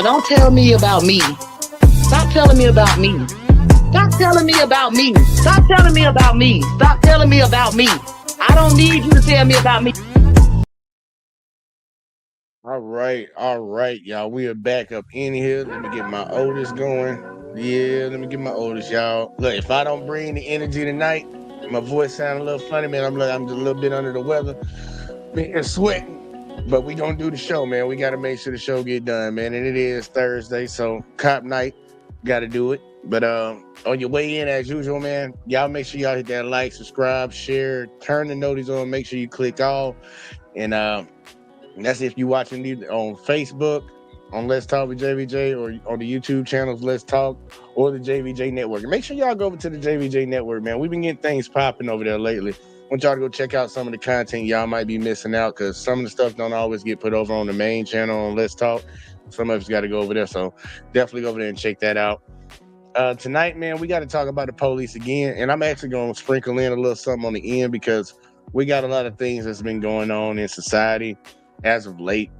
don't tell me about me. Stop telling me about me. Stop telling me about me. Stop telling me about me. Stop telling me about me. I don't need you to tell me about me. All right, y'all. We are back up in here. Let me get my oldest going. Yeah, let me get my oldest, y'all. Look, if I don't bring the energy tonight, my voice sound a little funny, man. I'm just a little bit under the weather, man, sweating. But we gonna do the show, man. We gotta make sure the show get done, man. And it is Thursday, so cop night, gotta do it. But on your way in, as usual, man, y'all make sure y'all hit that like, subscribe, share, turn the notice on. Make sure you click all, and that's if you're watching either on Facebook, on Let's Talk with JVJ, or on the YouTube channels Let's Talk, or the JVJ Network. And make sure y'all go over to the JVJ Network, man. We've been getting things popping over there lately. I want y'all to go check out some of the content y'all might be missing out, because some of the stuff don't always get put over on the main channel on Let's Talk. Some of us got to go over there, so definitely go over there and check that out. Tonight, man, we got to talk about the police again, and I'm actually going to sprinkle in a little something on the end, because we got a lot of things that's been going on in society as of late,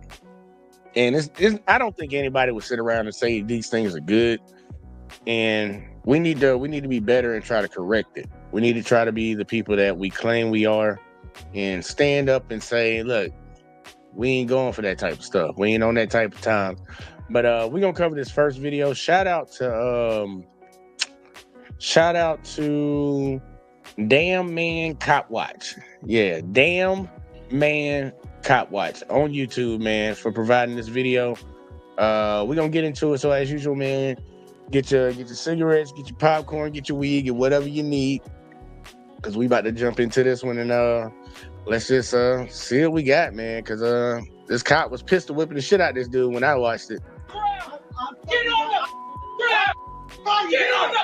and I don't think anybody would sit around and say these things are good, and we need to be better and try to correct it. We need to try to be the people that we claim we are, and stand up and say, look, we ain't going for that type of stuff. We ain't on that type of time. But we're gonna cover this first video. Shout out to Damn Man Cop Watch. Yeah, Damn Man Cop Watch on YouTube, man, for providing this video. We're gonna get into it. So as usual, man, get your cigarettes, get your popcorn, get your weed, get whatever you need, because we about to jump into this one, and let's just see what we got, man. Because this cop was pistol whipping the shit out of this dude when I watched it. Get on the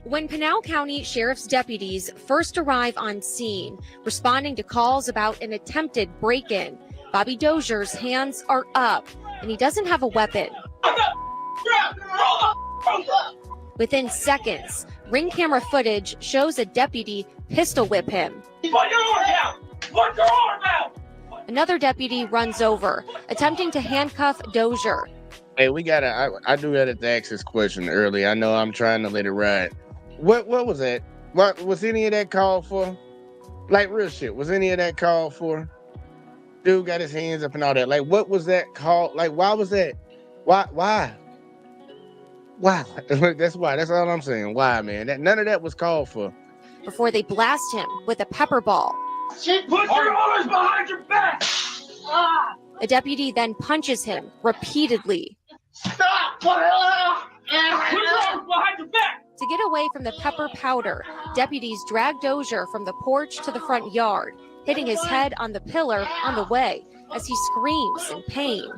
When Pinal County Sheriff's deputies first arrive on scene, responding to calls about an attempted break-in, Bobby Dozier's hands are up, and he doesn't have a weapon. Within seconds, ring camera footage shows a deputy pistol whip him. Put your arm down! Put your arm down! Another deputy runs over, attempting to handcuff Dozier. Hey, I do gotta ask this question early. I know I'm trying to let it ride. What was that? What was any of that called for? Like, real shit, was any of that called for? Dude got his hands up and all that. Like, what was that called? Like, why was that? Why? That's why. That's all I'm saying. Why, man? None of that was called for. Before they blast him with a pepper ball. Put your arms behind your back! A deputy then punches him repeatedly. Stop! Put your arms behind your back! To get away from the pepper powder, deputies drag Dozier from the porch to the front yard, hitting his head on the pillar on the way as he screams in pain.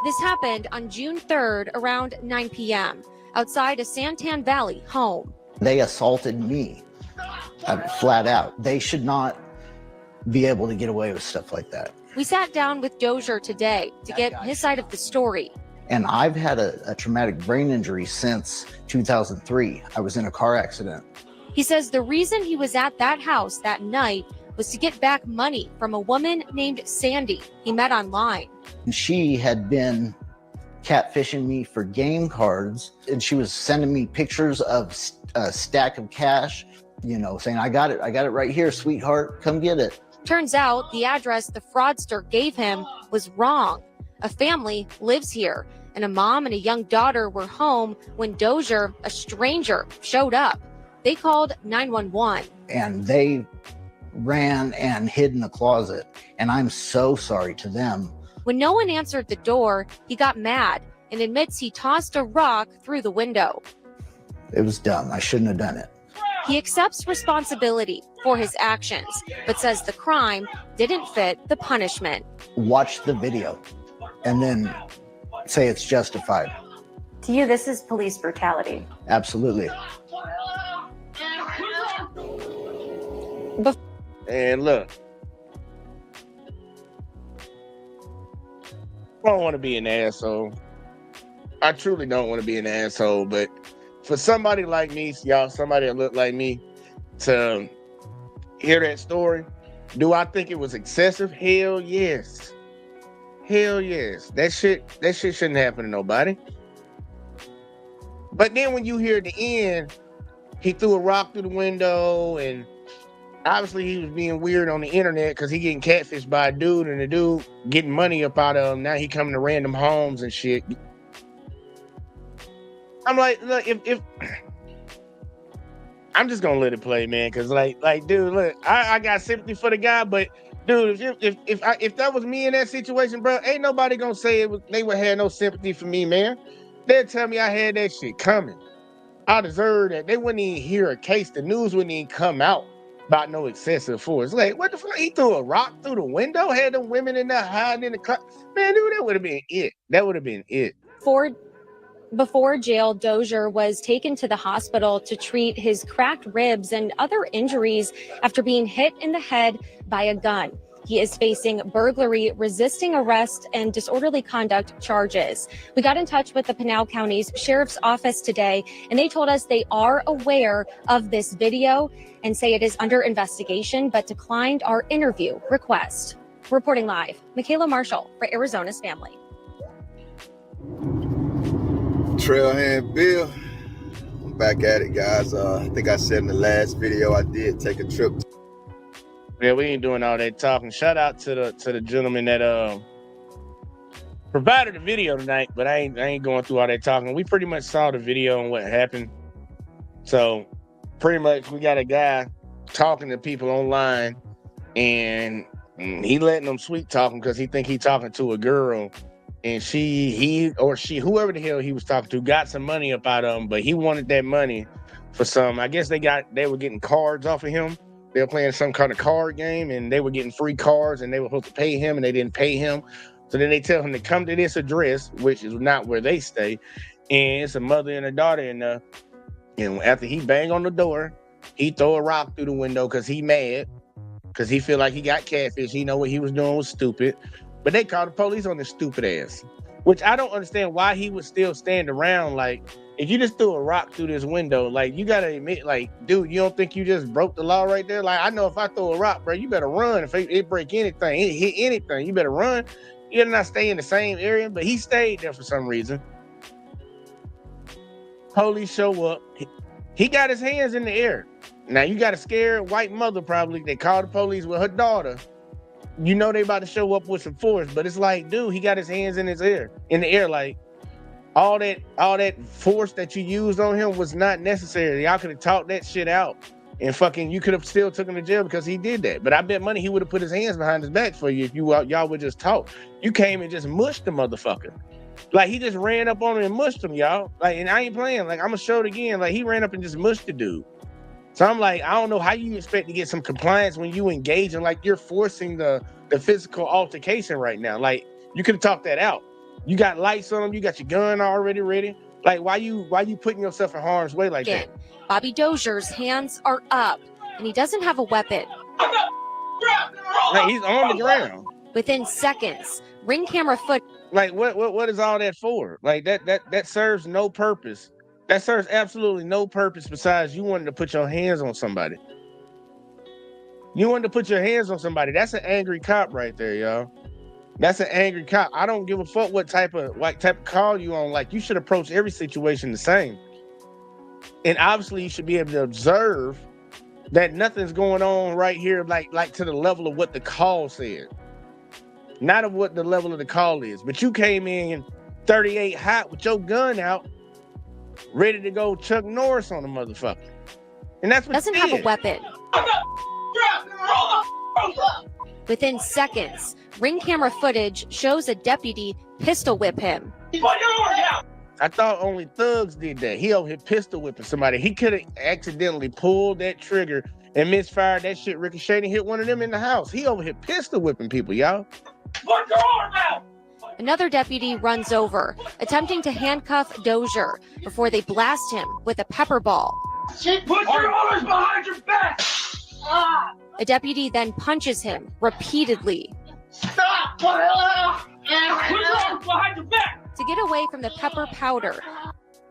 This happened on June 3rd around 9 p.m. outside a Santan Valley home. They assaulted me, flat out. They should not be able to get away with stuff like that. We sat down with Dozier today to get his side of the story. And I've had a traumatic brain injury since 2003. I was in a car accident. He says the reason he was at that house that night was to get back money from a woman named Sandy he met online. And she had been catfishing me for game cards, and she was sending me pictures of a stack of cash, you know, saying, I got it right here, sweetheart, come get it. Turns out the address the fraudster gave him was wrong. A family lives here, and a mom and a young daughter were home when Dozier, a stranger, showed up. They called 911. And they ran and hid in the closet, and I'm so sorry to them. When no one answered the door, he got mad and admits he tossed a rock through the window. It was dumb. I shouldn't have done it. He accepts responsibility for his actions, but says the crime didn't fit the punishment. Watch the video and then say it's justified. To you, this is police brutality. Absolutely. And look, I don't want to be an asshole. I truly don't want to be an asshole, but for somebody like me, y'all, somebody that look like me, to hear that story, do I think it was excessive? Hell yes. Hell yes. That shit shouldn't happen to nobody. But then when you hear at the end, he threw a rock through the window, and obviously he was being weird on the internet because he getting catfished by a dude, and the dude getting money up out of him. Now he coming to random homes and shit. I'm like, look, if I'm just gonna let it play, man, because like, dude, look, I got sympathy for the guy, but dude, if that was me in that situation, bro, ain't nobody gonna say they would have no sympathy for me, man. They'd tell me I had that shit coming. I deserve that. They wouldn't even hear a case. The news wouldn't even come out about no excessive force. Like, what the fuck? He threw a rock through the window, had them women in there hiding in the car. Man, dude, that would have been it. That would have been it. Before jail, Dozier was taken to the hospital to treat his cracked ribs and other injuries after being hit in the head by a gun. He is facing burglary, resisting arrest, and disorderly conduct charges. We got in touch with the Pinal County's Sheriff's Office today, and they told us they are aware of this video and say it is under investigation, but declined our interview request. Reporting live, Michaela Marshall for Arizona's Family. Trailhand Bill, I'm back at it, guys. I think I said in the last video I did take a trip. Yeah, we ain't doing all that talking. Shout out to the gentleman that provided the video tonight, but I ain't going through all that talking. We pretty much saw the video and what happened. So pretty much we got a guy talking to people online, and he letting them sweet talking because he think he talking to a girl. And he or she, whoever the hell he was talking to, got some money up out of him, but he wanted that money for some. I guess they were getting cards off of him. They were playing some kind of card game, and they were getting free cards, and they were supposed to pay him, and they didn't pay him. So then they tell him to come to this address, which is not where they stay, and it's a mother and a daughter in there. And after he bang on the door, he throw a rock through the window because he mad, because he feel like he got catfish. He know what he was doing was stupid. But they called the police on this stupid ass, which I don't understand why he would still stand around. Like, if you just threw a rock through this window, like, you gotta admit, like, dude, you don't think you just broke the law right there? Like, I know if I throw a rock, bro, you better run. If it break anything, it hit anything, you better run. You better not stay in the same area. But he stayed there for some reason. Police show up. He got his hands in the air. Now, you got a scared white mother probably. They called the police with her daughter. You know they about to show up with some force, but it's like, dude, he got his hands in the air, like all that force that you used on him was not necessary. Y'all could have talked that shit out, and fucking, you could have still took him to jail because he did that. But I bet money he would have put his hands behind his back for you if y'all would just talk. You came and just mushed the motherfucker, like he just ran up on him and mushed him, y'all. Like, and I ain't playing. Like, I'm gonna show it again. Like, he ran up and just mushed the dude. So I'm like, I don't know how you expect to get some compliance when you engage in, like, you're forcing the physical altercation right now. Like, you could have talked that out. You got lights on him. You got your gun already ready. Like, why you putting yourself in harm's way like that? Bobby Dozier's hands are up, and he doesn't have a weapon. Like, he's on the ground. Within seconds, ring camera foot. Like, what is all that for? Like, that serves no purpose. That serves absolutely no purpose besides you wanted to put your hands on somebody. You wanted to put your hands on somebody. That's an angry cop right there, y'all. That's an angry cop. I don't give a fuck what type of call you on. Like, you should approach every situation the same. And obviously you should be able to observe that nothing's going on right here, like to the level of what the call said. Not of what the level of the call is. But you came in 38 hot with your gun out, ready to go Chuck Norris on the motherfucker. And that's what doesn't have a weapon. Within seconds, ring camera footage shows a deputy pistol whip him. I thought only thugs did that. He over here pistol whipping somebody. He could have accidentally pulled that trigger and misfired that shit, ricocheted, and hit one of them in the house. He over here pistol whipping people, y'all. Put your arm out! Another deputy runs over, attempting to handcuff Dozier before they blast him with a pepper ball. Put your arms behind your back! A deputy then punches him repeatedly. Stop! Put your arms behind your back! To get away from the pepper powder.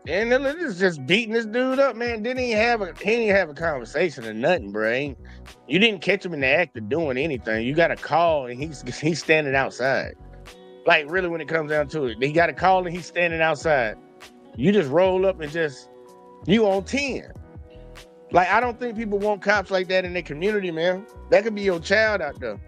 And this is just beating this dude up, man. He didn't have a conversation or nothing, bro. You didn't catch him in the act of doing anything. You got a call and he's standing outside. Like, really, when it comes down to it, they got a call and he's standing outside. You just roll up and you on 10. Like, I don't think people want cops like that in their community, man. That could be your child out there.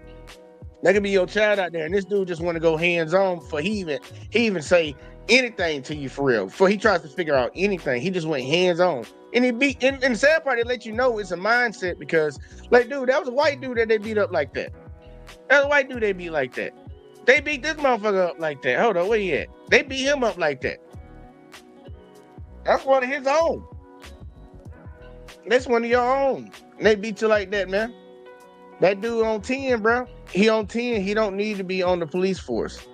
And this dude just want to go hands-on for he even say anything to you for real. For he tries to figure out anything. He just went hands-on. And and the sad part, they let you know it's a mindset because, like, dude, that was a white dude that they beat up like that. That was a white dude they beat like that. They beat this motherfucker up like that. Hold on, where he at? They beat him up like that. That's one of his own. That's one of your own. And they beat you like that, man. That dude on 10, bro. He on 10. He don't need to be on the police force.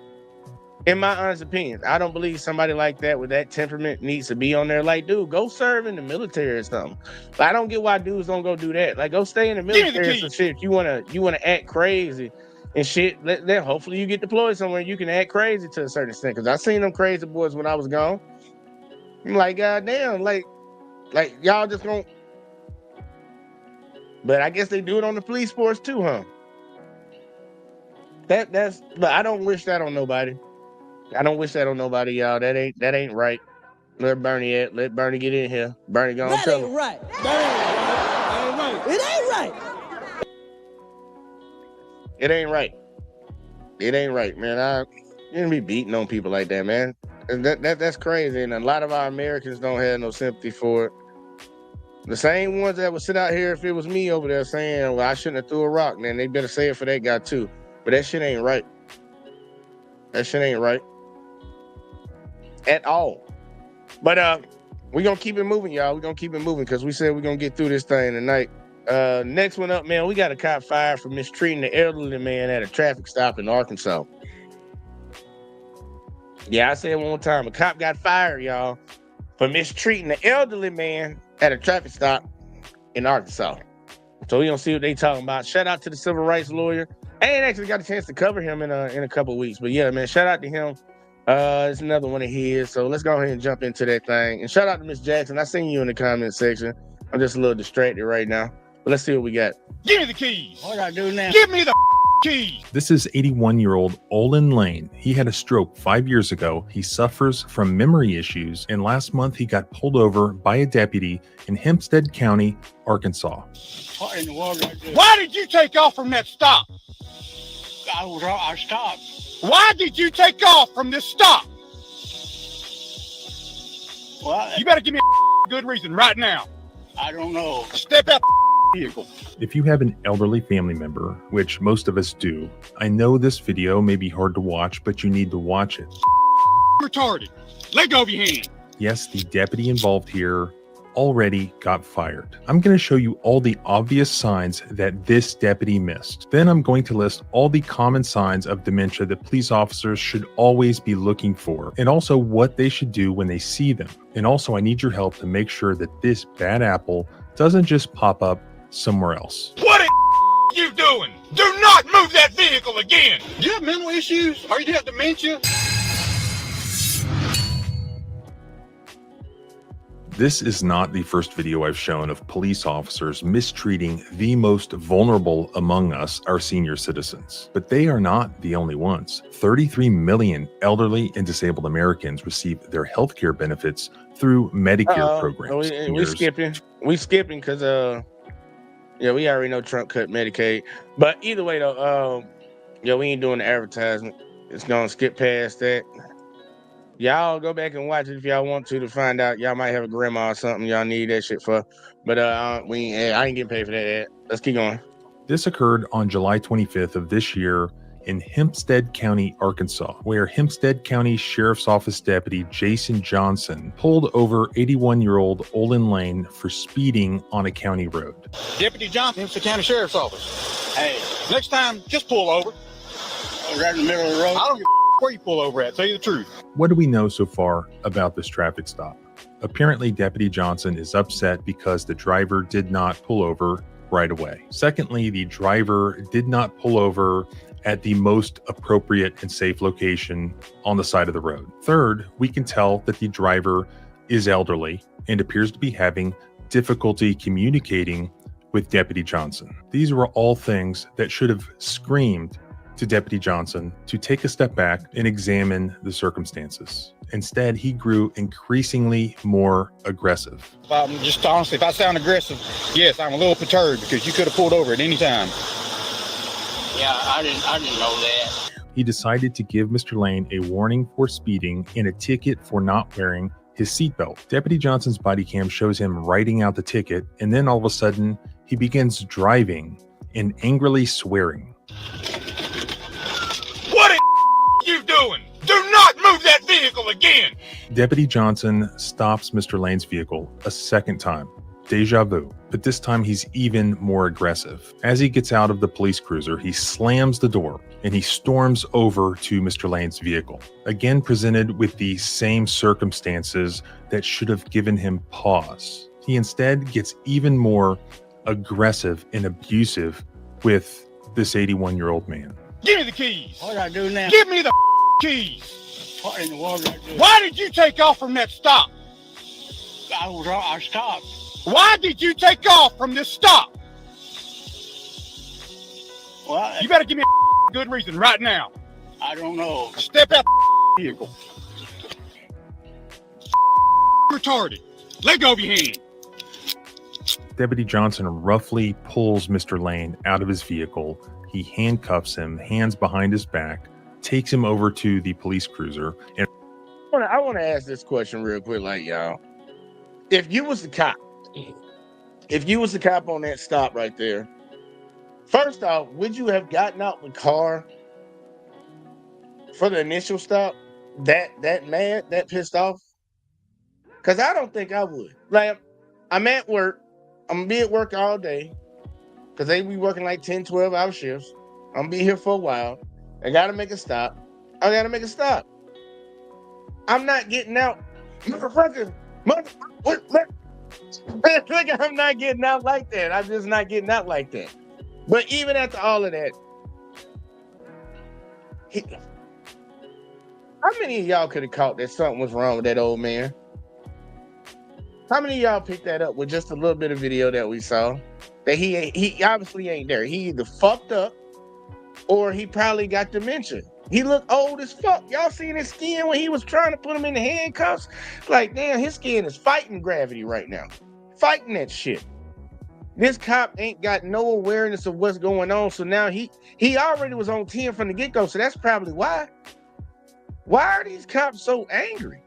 In my honest opinion, I don't believe somebody like that with that temperament needs to be on there. Like, dude, go serve in the military or something. But I don't get why dudes don't go do that. Like, go stay in the military or some shit. If you wanna act crazy and shit, then hopefully you get deployed somewhere and you can act crazy to a certain extent. Because I seen them crazy boys when I was gone. I'm like, goddamn, like y'all just gonna. But I guess they do it on the police force too, huh? But I don't wish that on nobody. Y'all. That ain't right. Let Bernie get in here. Bernie gonna tell him. Right. That ain't right. It ain't right. It ain't right, man. You didn't be beating on people like that, man. That's crazy. And a lot of our Americans don't have no sympathy for it. The same ones that would sit out here if it was me over there saying, well, I shouldn't have threw a rock, man. They better say it for that guy too. But that shit ain't right. At all. But we're gonna keep it moving, y'all. We're gonna keep it moving because we said we're gonna get through this thing tonight. Next one up, man, we got a cop fired for mistreating the elderly man at a traffic stop in Arkansas. Yeah, I said one more time. A cop got fired, y'all, for mistreating the elderly man at a traffic stop in Arkansas. So we gonna see what they talking about. Shout out to the civil rights lawyer. I ain't actually got a chance to cover him in a couple of weeks, but yeah, man, shout out to him. It's another one of his. So let's go ahead and jump into that thing. And shout out to Miss Jackson. I seen you in the comment section. I'm just a little distracted right now, but let's see what we got. Give me the keys. What I do now? Give me the keys. This is 81-year-old Olin Lane. He had a stroke 5 years ago. He suffers from memory issues, and last month he got pulled over by a deputy in Hempstead County, Arkansas. What in the world did I do? Why did you take off from that stop? I stopped. Why did you take off from this stop? Well, You better give me a good reason right now. I don't know. Step out the vehicle. If you have an elderly family member, which most of us do, I know this video may be hard to watch, but you need to watch it. Retarded. Let go of your hand. Yes, the deputy involved here already got fired. I'm going to show you all the obvious signs that this deputy missed. Then I'm going to list all the common signs of dementia that police officers should always be looking for, and also what they should do when they see them. And also, I need your help to make sure that this bad apple doesn't just pop up somewhere else. What are you doing? Do not move that vehicle again. Do you have mental issues? Or you have dementia? This is not the first video I've shown of police officers mistreating the most vulnerable among us, our senior citizens. But they are not the only ones. 33 million elderly and disabled Americans receive their healthcare benefits through Medicare programs. We skipping because yeah, we already know Trump cut Medicaid. But either way though, yeah, we ain't doing the advertisement. It's gonna skip past that. Y'all go back and watch it if y'all want to find out. Y'all might have a grandma or something y'all need that shit for. But I ain't getting paid for that. Let's keep going. This occurred on July 25th of this year in Hempstead County, Arkansas, where Hempstead County Sheriff's Office Deputy Jason Johnson pulled over 81-year-old Olin Lane for speeding on a county road. Deputy Johnson, Hempstead County Sheriff's Office. Hey, next time, just pull over. Right in the middle of the road. I don't give where you pull over at. Tell you the truth. What do we know so far about this traffic stop? Apparently, Deputy Johnson is upset because the driver did not pull over right away. Secondly, the driver did not pull over at the most appropriate and safe location on the side of the road. Third, we can tell that the driver is elderly and appears to be having difficulty communicating with Deputy Johnson. These were all things that should have screamed to Deputy Johnson to take a step back and examine the circumstances. Instead, he grew increasingly more aggressive. Just honestly, if I sound aggressive, yes, I'm a little perturbed because you could have pulled over at any time. Yeah, I didn't know that. He decided to give Mr. Lane a warning for speeding and a ticket for not wearing his seatbelt. Deputy Johnson's body cam shows him writing out the ticket, and then all of a sudden, he begins driving and angrily swearing. What are you doing? Do not move that vehicle again! Deputy Johnson stops Mr. Lane's vehicle a second time. Deja vu, but this time he's even more aggressive. As he gets out of the police cruiser, he slams the door and he storms over to Mr. Lane's vehicle, again presented with the same circumstances that should have given him pause. He instead gets even more aggressive and abusive with this 81-year-old man. Give me the keys. What did I do now? Give me the keys. What in the world did I do? Why did you take off from that stop? I stopped. Why did you take off from this stop? Well, You better give me a good reason right now. I don't know. Step out the vehicle. Retarded. Let go of your hand. Deputy Johnson roughly pulls Mr. Lane out of his vehicle. He handcuffs him, hands behind his back, takes him over to the police cruiser. And I want to ask this question real quick, like, y'all. If you was the cop on that stop right there, first off, would you have gotten out the car for the initial stop that mad, that pissed off? Because I don't think I would. Like, I'm at work. I'm going to be at work all day because they be working like 10, 12-hour shifts. I'm going to be here for a while. I got to make a stop. I got to make a stop. I'm not getting out. Motherfucker. I'm not getting out like that. I'm just not getting out like that. But even after all of that, how many of y'all could have caught that something was wrong with that old man? How many of y'all picked that up with just a little bit of video that we saw? That he obviously ain't there. He either fucked up or he probably got dementia. He looked old as fuck. Y'all seen his skin when he was trying to put him in the handcuffs? Like, damn, his skin is fighting gravity right now. Fighting that shit. This cop ain't got no awareness of what's going on. So now he already was on 10 from the get-go. So that's probably why. Why are these cops so angry?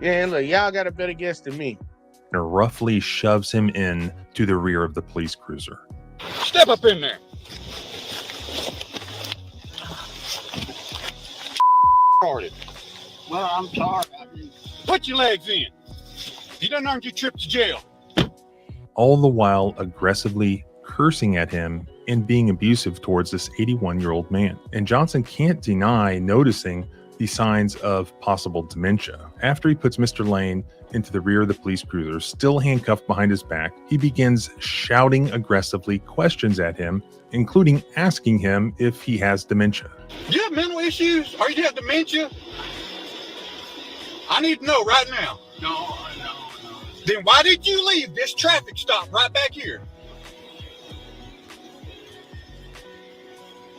Yeah, look, y'all got a better guess than me. roughly shoves him in to the rear of the police cruiser. Step up in there. Well, I'm sorry. Put your legs in. You done earned your trip to jail. All the while aggressively cursing at him and being abusive towards this 81-year-old man. And Johnson can't deny noticing the signs of possible dementia. After he puts Mr. Lane into the rear of the police cruiser, still handcuffed behind his back, he begins shouting aggressively questions at him, including asking him if he has dementia. Do you have mental issues? Or you have dementia? I need to know right now. No. Then why did you leave this traffic stop right back here?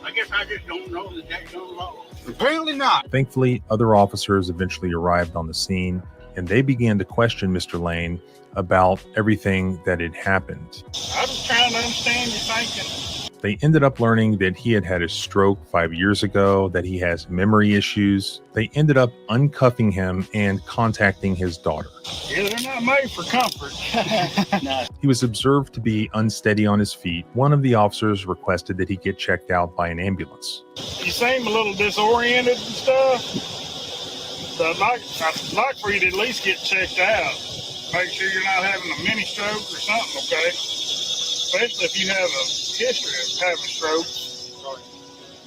I guess I just don't know the daggone law. Apparently not. Thankfully, other officers eventually arrived on the scene, and they began to question Mr. Lane about everything that had happened. I'm just trying to understand your thinking. They ended up learning that he had had a stroke 5 years ago, that he has memory issues. They ended up uncuffing him and contacting his daughter. Yeah, they're not made for comfort. No. He was observed to be unsteady on his feet. One of the officers requested that he get checked out by an ambulance. You seem a little disoriented and stuff. So I'd like for you to at least get checked out. Make sure you're not having a mini stroke or something, okay? Especially if you have a history of having strokes.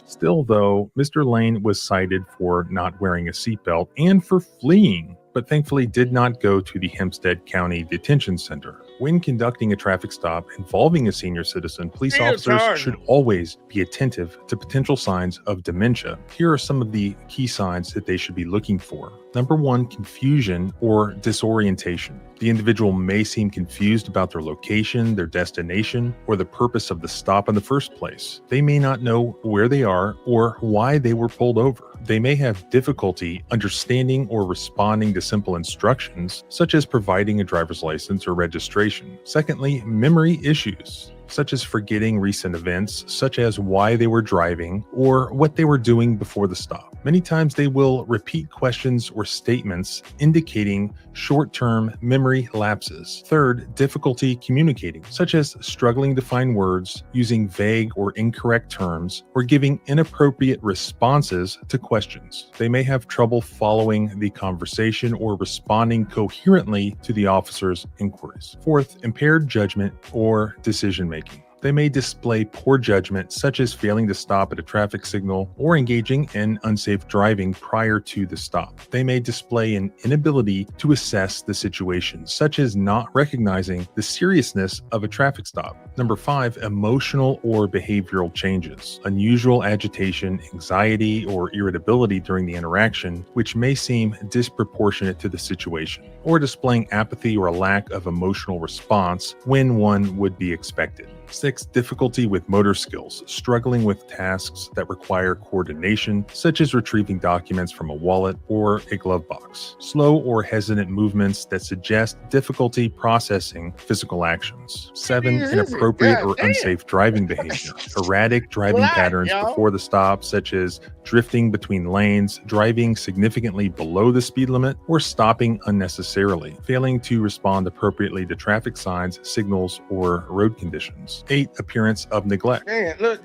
Still, though, Mr. Lane was cited for not wearing a seatbelt and for fleeing, but thankfully did not go to the Hempstead County Detention Center. When conducting a traffic stop involving a senior citizen, police officers should always be attentive to potential signs of dementia. Here are some of the key signs that they should be looking for. Number 1, confusion or disorientation. The individual may seem confused about their location, their destination, or the purpose of the stop in the first place. They may not know where they are or why they were pulled over. They may have difficulty understanding or responding to simple instructions, such as providing a driver's license or registration. Secondly, memory issues, such as forgetting recent events, such as why they were driving or what they were doing before the stop. Many times they will repeat questions or statements indicating short-term memory lapses. Third, difficulty communicating, such as struggling to find words, using vague or incorrect terms, or giving inappropriate responses to questions. They may have trouble following the conversation or responding coherently to the officer's inquiries. Fourth, impaired judgment or decision-making. They may display poor judgment, such as failing to stop at a traffic signal or engaging in unsafe driving prior to the stop. They may display an inability to assess the situation, such as not recognizing the seriousness of a traffic stop. Number 5, emotional or behavioral changes. Unusual agitation, anxiety, or irritability during the interaction, which may seem disproportionate to the situation, or displaying apathy or a lack of emotional response when one would be expected. 6, difficulty with motor skills, struggling with tasks that require coordination, such as retrieving documents from a wallet or a glove box. Slow or hesitant movements that suggest difficulty processing physical actions. 7, inappropriate or unsafe driving behavior, erratic driving patterns before the stop, such as drifting between lanes, driving significantly below the speed limit, or stopping unnecessarily, failing to respond appropriately to traffic signs, signals, or road conditions. 8, appearance of neglect. Damn, look,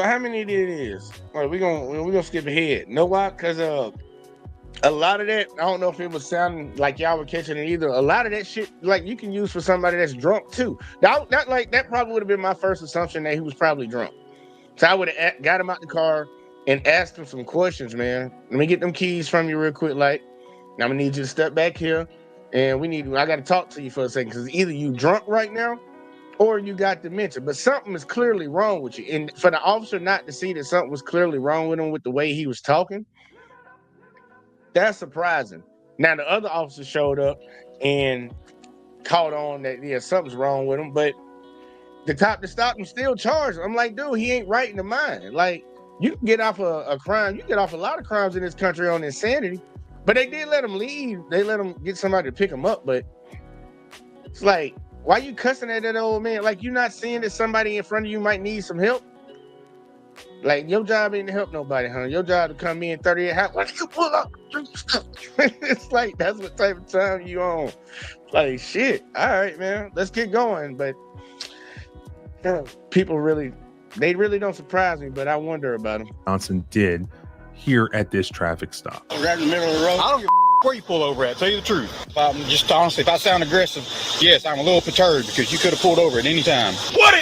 how many it is? Well, we're gonna skip ahead. Know why? Because a lot of that, I don't know if it was sounding like y'all were catching it either. A lot of that shit, like, you can use for somebody that's drunk too. That probably would have been my first assumption, that he was probably drunk. So I would have got him out the car and asked him some questions, man. Let me get them keys from you real quick. Like, I'm gonna need you to step back here, and I got to talk to you for a second, because either you drunk right now, or you got dementia, but something is clearly wrong with you. And for the officer not to see that something was clearly wrong with him with the way he was talking, that's surprising. Now, the other officer showed up and caught on that, yeah, something's wrong with him, but the cop that stopped him still charged him. I'm like, dude, he ain't right in the mind. Like, you can get off a crime. You get off a lot of crimes in this country on insanity, but they did let him leave. They let him get somebody to pick him up, but it's like, why you cussing at that old man? Like, you not seeing that somebody in front of you might need some help? Like, your job ain't to help nobody, huh? Your job to come in 38 hot. Why you pull up? It's like, that's what type of time you on. Like, shit. All right, man. Let's get going. But people really don't surprise me, but I wonder about them. Johnson did here at this traffic stop. Right in the middle of the road. I don't give where you pull over at, tell you the truth. Just honestly, if I sound aggressive, yes, I'm a little perturbed, because you could have pulled over at any time. What are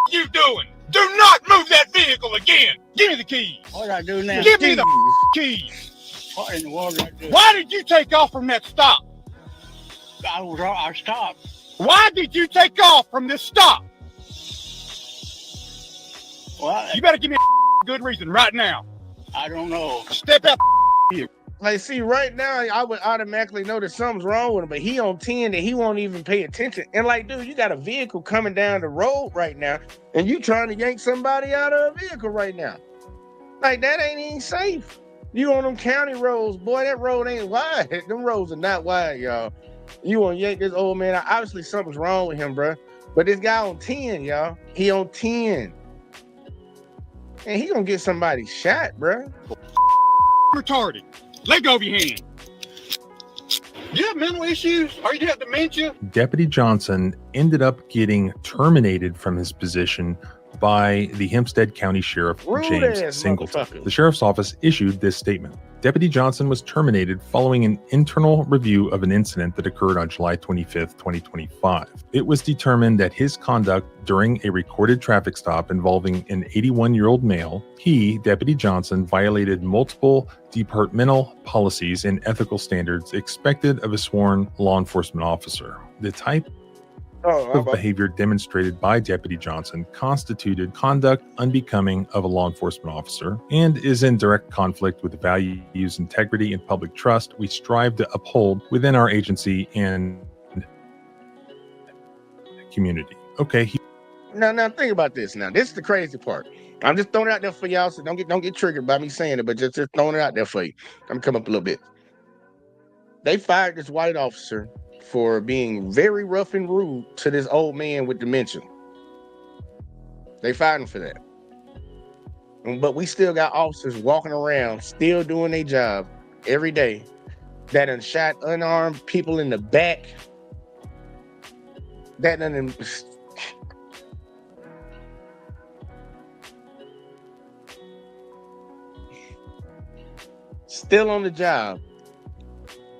you doing? Do not move that vehicle again. Give me the keys. What did I do now? Give me the keys. What in the world did I do? Why did you take off from that stop? I stopped. Why did you take off from this stop? Well, You better give me a good reason right now. I don't know. Step out here. Like, see, right now, I would automatically know that something's wrong with him, but he on 10 that he won't even pay attention. And like, dude, you got a vehicle coming down the road right now, and you trying to yank somebody out of a vehicle right now. Like, that ain't even safe. You on them county roads, boy, that road ain't wide. Them roads are not wide, y'all. You want to yank this old man out. Obviously, something's wrong with him, bro. But this guy on 10, y'all. He on 10. And he gonna get somebody shot, bro. Retarded. Let go of your hand. Do you have mental issues? Or you have dementia? Deputy Johnson ended up getting terminated from his position by the Hempstead County Sheriff, James Singleton. The sheriff's office issued this statement. Deputy Johnson was terminated following an internal review of an incident that occurred on July 25th, 2025. It was determined that his conduct during a recorded traffic stop involving an 81-year-old male, he, Deputy Johnson, violated multiple departmental policies and ethical standards expected of a sworn law enforcement officer. The type Oh, of behavior demonstrated by Deputy Johnson constituted conduct unbecoming of a law enforcement officer and is in direct conflict with the values, integrity, and public trust we strive to uphold within our agency and community. Okay. Now think about this. Now, this is the crazy part. I'm just throwing it out there for y'all, so don't get triggered by me saying it, but just throwing it out there for you. I'm gonna come up a little bit. They fired this white officer for being very rough and rude to this old man with dementia. They fired him for that. But we still got officers walking around, still doing their job every day, that done shot unarmed people in the back. That done still on the job,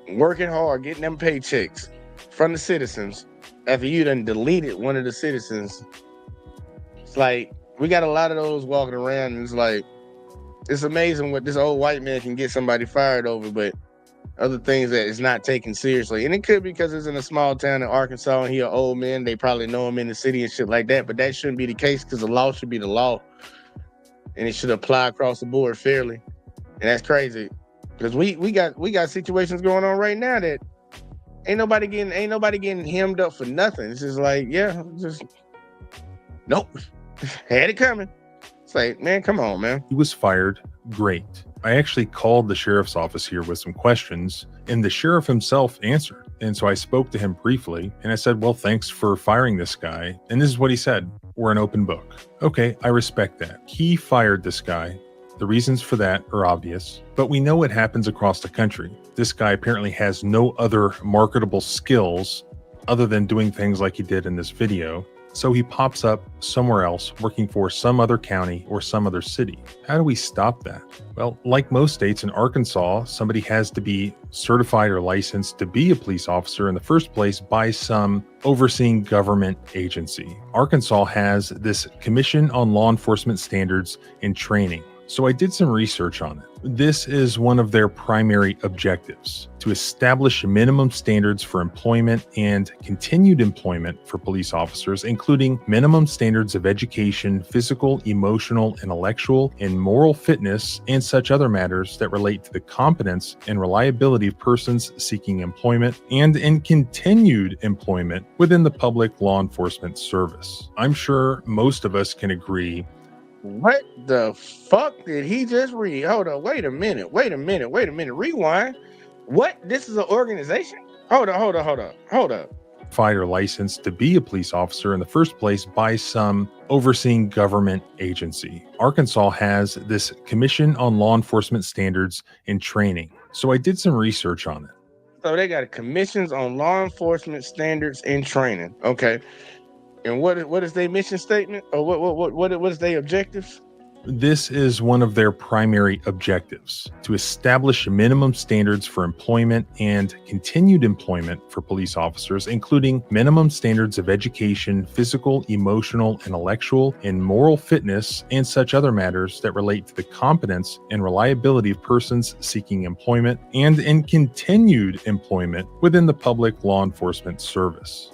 working hard, getting them paychecks from the citizens after you done deleted one of the citizens. It's like, we got a lot of those walking around, and it's like, it's amazing what this old white man can get somebody fired over, but other things that is not taken seriously. And it could be because it's in a small town in Arkansas and he an old man. They probably know him in the city and shit like that, but that shouldn't be the case because the law should be the law. And it should apply across the board fairly. And that's crazy. Because we got situations going on right now that ain't nobody getting hemmed up for nothing. It's just like, yeah, just nope. Had it coming. It's like, man, come on, man. He was fired. Great. I actually called the sheriff's office here with some questions, and the sheriff himself answered. And so I spoke to him briefly, and I said, well, thanks for firing this guy. And this is what he said. We're an open book. Okay, I respect that. He fired this guy. The reasons for that are obvious, but we know it happens across the country. This guy apparently has no other marketable skills other than doing things like he did in this video. So he pops up somewhere else working for some other county or some other city. How do we stop that? Well, like most states, in Arkansas, somebody has to be certified or licensed to be a police officer in the first place by some overseeing government agency. Arkansas has this Commission on Law Enforcement Standards and Training. So I did some research on it. This is one of their primary objectives, to establish minimum standards for employment and continued employment for police officers, including minimum standards of education, physical, emotional, intellectual, and moral fitness, and such other matters that relate to the competence and reliability of persons seeking employment and in continued employment within the public law enforcement service. I'm sure most of us can agree. What the fuck did he just read? Hold on, wait a minute, rewind. What? This is an organization? Hold on. Certified or licensed to be a police officer in the first place by some overseeing government agency. Arkansas has this Commission on Law Enforcement Standards and Training. So I did some research on it. So they got commissions on law enforcement standards and training. Okay. And what is their mission statement, or what is their objectives? This is one of their primary objectives, to establish minimum standards for employment and continued employment for police officers, including minimum standards of education, physical, emotional, intellectual, and moral fitness, and such other matters that relate to the competence and reliability of persons seeking employment and in continued employment within the public law enforcement service.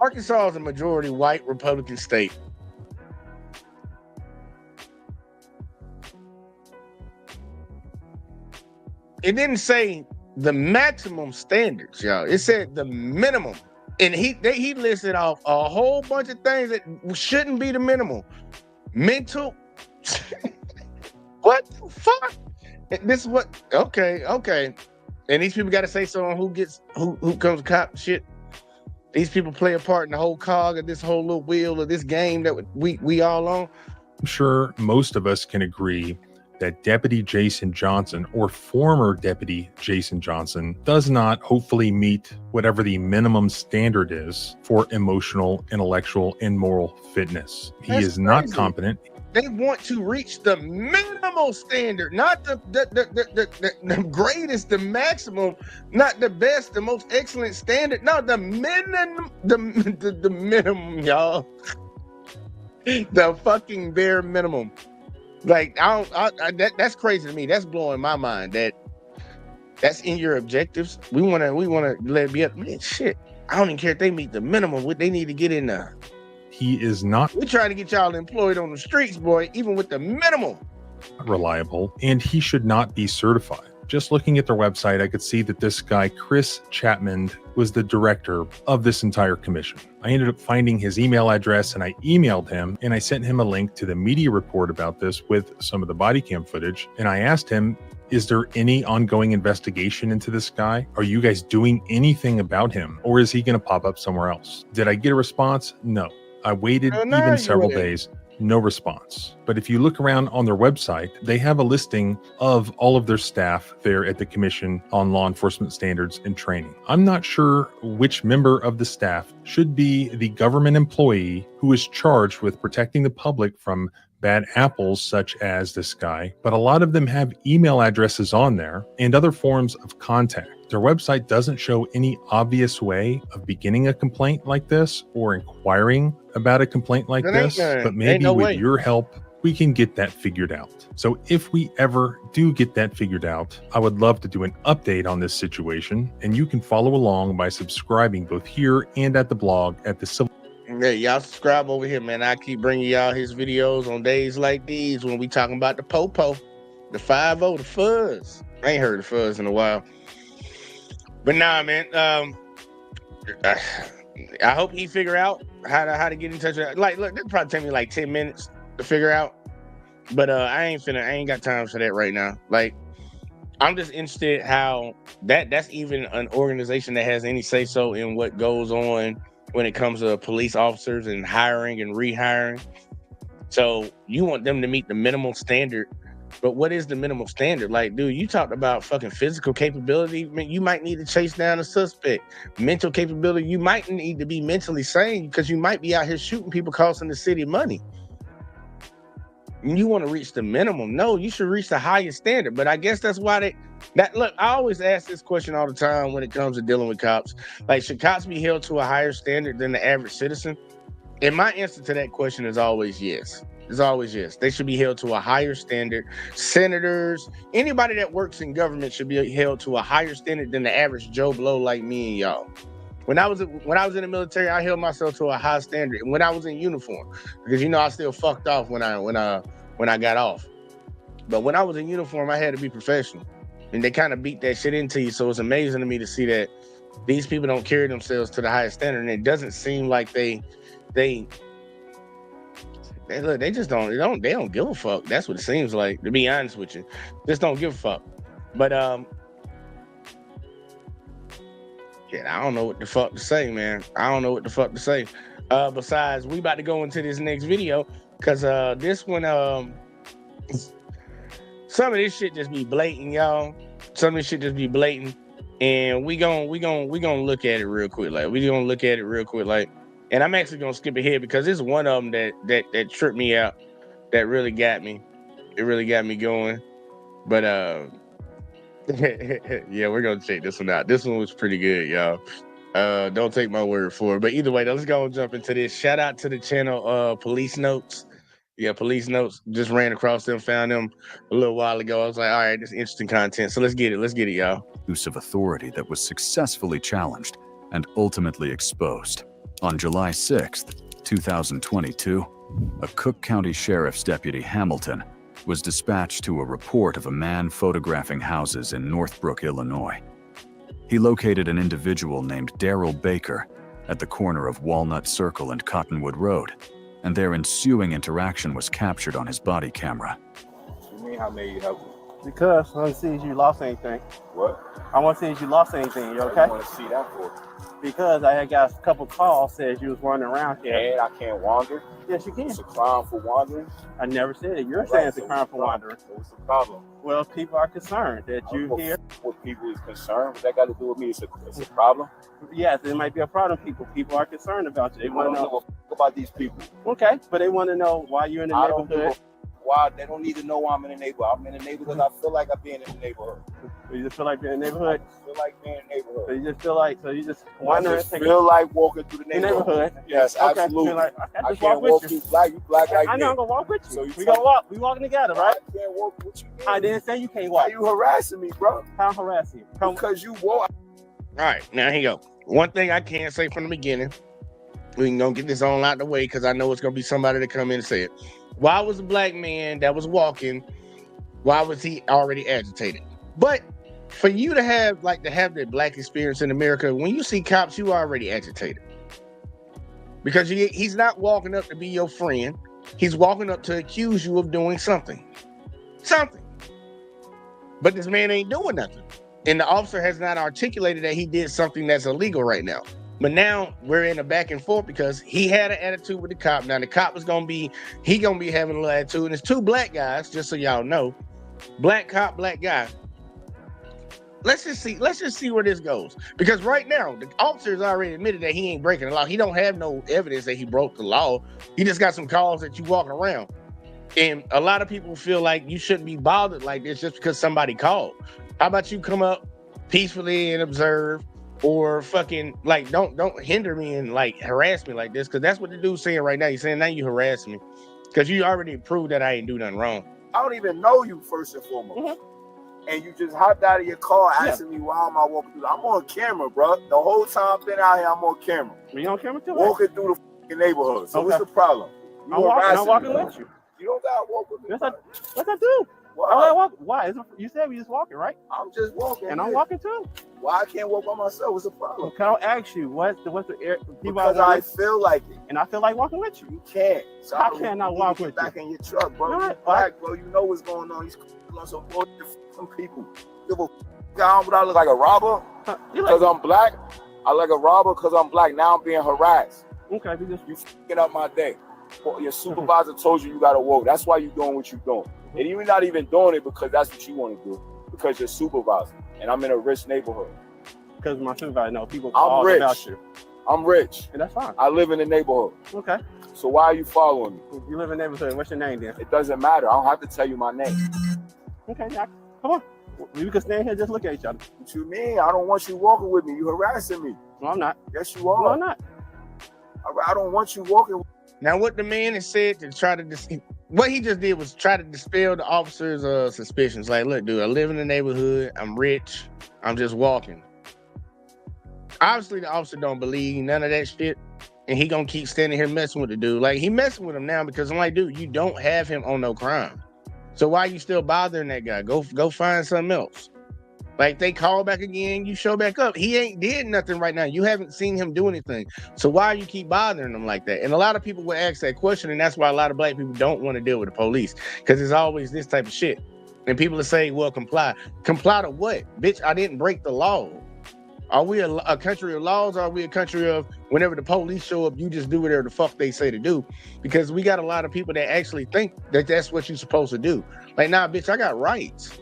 Arkansas is a majority white Republican state. It didn't say the maximum standards, y'all. It said the minimum. And he listed off a whole bunch of things that shouldn't be the minimum. Mental. What the fuck? This is what, okay. And these people got to say so on who comes cop shit. These people play a part in the whole cog of this whole little wheel of this game that we all on. I'm sure most of us can agree that Deputy Jason Johnson, or former Deputy Jason Johnson, does not hopefully meet whatever the minimum standard is for emotional, intellectual, and moral fitness. He is not competent. They want to reach the minimal standard, not the greatest, the maximum, not the best, the most excellent standard. No, the minimum, the minimum, y'all. The fucking bare minimum. Like that's crazy to me. That's blowing my mind. That That's in your objectives. We wanna let it be up. Man, shit. I don't even care if they meet the minimum. What they need to get in there. He is not We're trying to get y'all employed on the streets, boy, even with the minimum. reliable, and he should not be certified. Just looking at their website, I could see that this guy, Chris Chapman, was the director of this entire commission. I ended up finding his email address and I emailed him and I sent him a link to the media report about this with some of the body cam footage. And I asked him, is there any ongoing investigation into this guy? Are you guys doing anything about him? Or is he going to pop up somewhere else? Did I get a response? No. I waited even several days. No response. But if you look around on their website, they have a listing of all of their staff there at the Commission on Law Enforcement Standards and Training. I'm not sure which member of the staff should be the government employee who is charged with protecting the public from bad apples such as this guy, but a lot of them have email addresses on there and other forms of contact. Their website doesn't show any obvious way of beginning a complaint like this or inquiring about a complaint like this, but maybe with your help, we can get that figured out. So if we ever do get that figured out, I would love to do an update on this situation, and you can follow along by subscribing both here and at the blog at the Civil. Yeah, y'all subscribe over here, man. I keep bringing y'all his videos on days like these when we talking about the Popo, the 5-0, the Fuzz. I ain't heard the Fuzz in a while. But nah, man. I hope he figure out how to get in touch with. Like, look, that'll probably take me like 10 minutes to figure out. But I ain't got time for that right now. Like, I'm just interested how that's even an organization that has any say so in what goes on when it comes to police officers and hiring and rehiring. So you want them to meet the minimal standard. But what is the minimal standard? Like, dude, you talked about fucking physical capability. I mean, you might need to chase down a suspect. Mental capability, you might need to be mentally sane because you might be out here shooting people costing the city money. And you want to reach the minimum. No, you should reach the highest standard. But I guess that's why look, I always ask this question all the time when it comes to dealing with cops. Like, should cops be held to a higher standard than the average citizen? And my answer to that question is always yes. It's always yes. They should be held to a higher standard. Senators, anybody that works in government should be held to a higher standard than the average Joe Blow like me and y'all. When I was in the military, I held myself to a high standard. And when I was in uniform, because I still fucked off when I got off. But when I was in uniform, I had to be professional. And they kind of beat that shit into you. So it's amazing to me to see that these people don't carry themselves to the highest standard. And it doesn't seem like they just don't give a fuck. That's what it seems like, to be honest with you. Just don't give a fuck. But I don't know what the fuck to say, man. I don't know what the fuck to say. Besides, we about to go into this next video because this one, some of this shit just be blatant, y'all. Some of this shit just be blatant, and we gonna look at it real quick. And I'm actually gonna skip ahead because there's one of them that tripped me out, that really got me. It really got me going. But yeah, we're gonna check this one out. This one was pretty good, y'all. Don't take my word for it. But either way, let's go and jump into this. Shout out to the channel Police Notes. Yeah, Police Notes. Just ran across them, found them a little while ago. I was like, all right, this is interesting content. So let's get it, y'all. Use of authority that was successfully challenged and ultimately exposed. On July 6th, 2022, a Cook County Sheriff's Deputy Hamilton was dispatched to a report of a man photographing houses in Northbrook, Illinois. He located an individual named Daryl Baker at the corner of Walnut Circle and Cottonwood Road, and their ensuing interaction was captured on his body camera. What do you mean, how may you help me? Because I want to see if you lost anything. What? I want to see if you lost anything. You okay? What do you want to see that for? Because I had got a couple calls says you was wandering around here. And I can't wander? Yes, you can. It's a crime for wandering? I never said it. You're saying it's a crime for wandering. What's the problem? Well, people are concerned that you here. What people is concerned? What that got to do with me? It's a problem? Yes, it might be a problem. People are concerned about you. They want to know about these people. Okay, but they want to know why you're in the neighborhood. why they don't need to know I'm in the neighborhood. I'm in the neighborhood. I feel like I'm being in the neighborhood. You just feel like being in the neighborhood? I feel like being in the neighborhood. So you just feel like, I just feel like walking through the neighborhood. Yes, okay. absolutely. Like, I can't walk through black. You black like I know me. I'm gonna walk with you. So we gonna walk. We walking together, right? I can't walk with you. I didn't say you can't walk. Why you harassing me, bro? How harassing you? Because you walk. All right, now here you go. One thing I can say from the beginning, we can go get this on out the way because I know it's gonna be somebody to come in and say it. Why was a black man that was walking? Why was he already agitated? But for you to have that black experience in America, when you see cops, you already agitated because he's not walking up to be your friend. He's walking up to accuse you of doing something. But this man ain't doing nothing. And the officer has not articulated that he did something that's illegal right now. But now we're in a back and forth because he had an attitude with the cop. Now the cop is gonna be having a little attitude. And it's two black guys, just so y'all know. Black cop, black guy. Let's just see where this goes. Because right now, the officer has already admitted that he ain't breaking the law. He don't have no evidence that he broke the law. He just got some calls that you walking around. And a lot of people feel like you shouldn't be bothered like this just because somebody called. How about you come up peacefully and observe, or fucking like don't hinder me and like harass me like this? Because that's what the dude's saying right now. He's saying now you harassing me because you already proved that I ain't do nothing wrong. I don't even know you first and foremost. And you just hopped out of your car asking me why am I walking through. I'm on camera, bro. The whole time I've been out here, I'm on camera. You on camera too? Walking through the neighborhood. So what's the problem? I'm walking with you. You don't gotta walk with me. Yes, I do. Why? Why? You said we just walking, right? I'm just walking. And I'm walking too. Why I can't walk by myself? What's the problem? Can I ask you what's the Because I feel like it. And I feel like walking with you. You can't. So I cannot walk with you. Back in your truck, bro. No, You black, bro. You know what's going on. He's on some bullshit. Some people. Give a down. Would I look like a robber? Because I'm black. I like a robber because I'm black. Now I'm being harassed. Okay, you fucking up my day. Your supervisor told you gotta walk. That's why you doing what you doing. And you're not even doing it because that's what you want to do. Because you're supervisor. And I'm in a rich neighborhood. Because my supervisor know people I'm rich. About you. I'm rich. And that's fine. I live in the neighborhood. Okay. So why are you following me? You live in the neighborhood. What's your name then? It doesn't matter. I don't have to tell you my name. Okay, Jack. Come on. We can stand here and just look at each other. What you mean? I don't want you walking with me. You harassing me. No, I'm not. Yes, you are. No, I'm not. I don't want you walking. Now, what the man has said to try to what he just did was try to dispel the officer's suspicions. Like, look, dude, I live in the neighborhood. I'm rich. I'm just walking. Obviously, the officer don't believe none of that shit, and he gonna keep standing here messing with the dude. Like, he messing with him now because I'm like, dude, you don't have him on no crime. So why you still bothering that guy? Go find something else. Like, they call back again, you show back up. He ain't did nothing right now. You haven't seen him do anything. So why you keep bothering him like that? And a lot of people will ask that question, and that's why a lot of black people don't want to deal with the police, because it's always this type of shit. And people will say, well, comply. Comply to what? Bitch, I didn't break the law. Are we a country of laws, or are we a country of whenever the police show up, you just do whatever the fuck they say to do? Because we got a lot of people that actually think that that's what you're supposed to do. Like, nah, bitch, I got rights.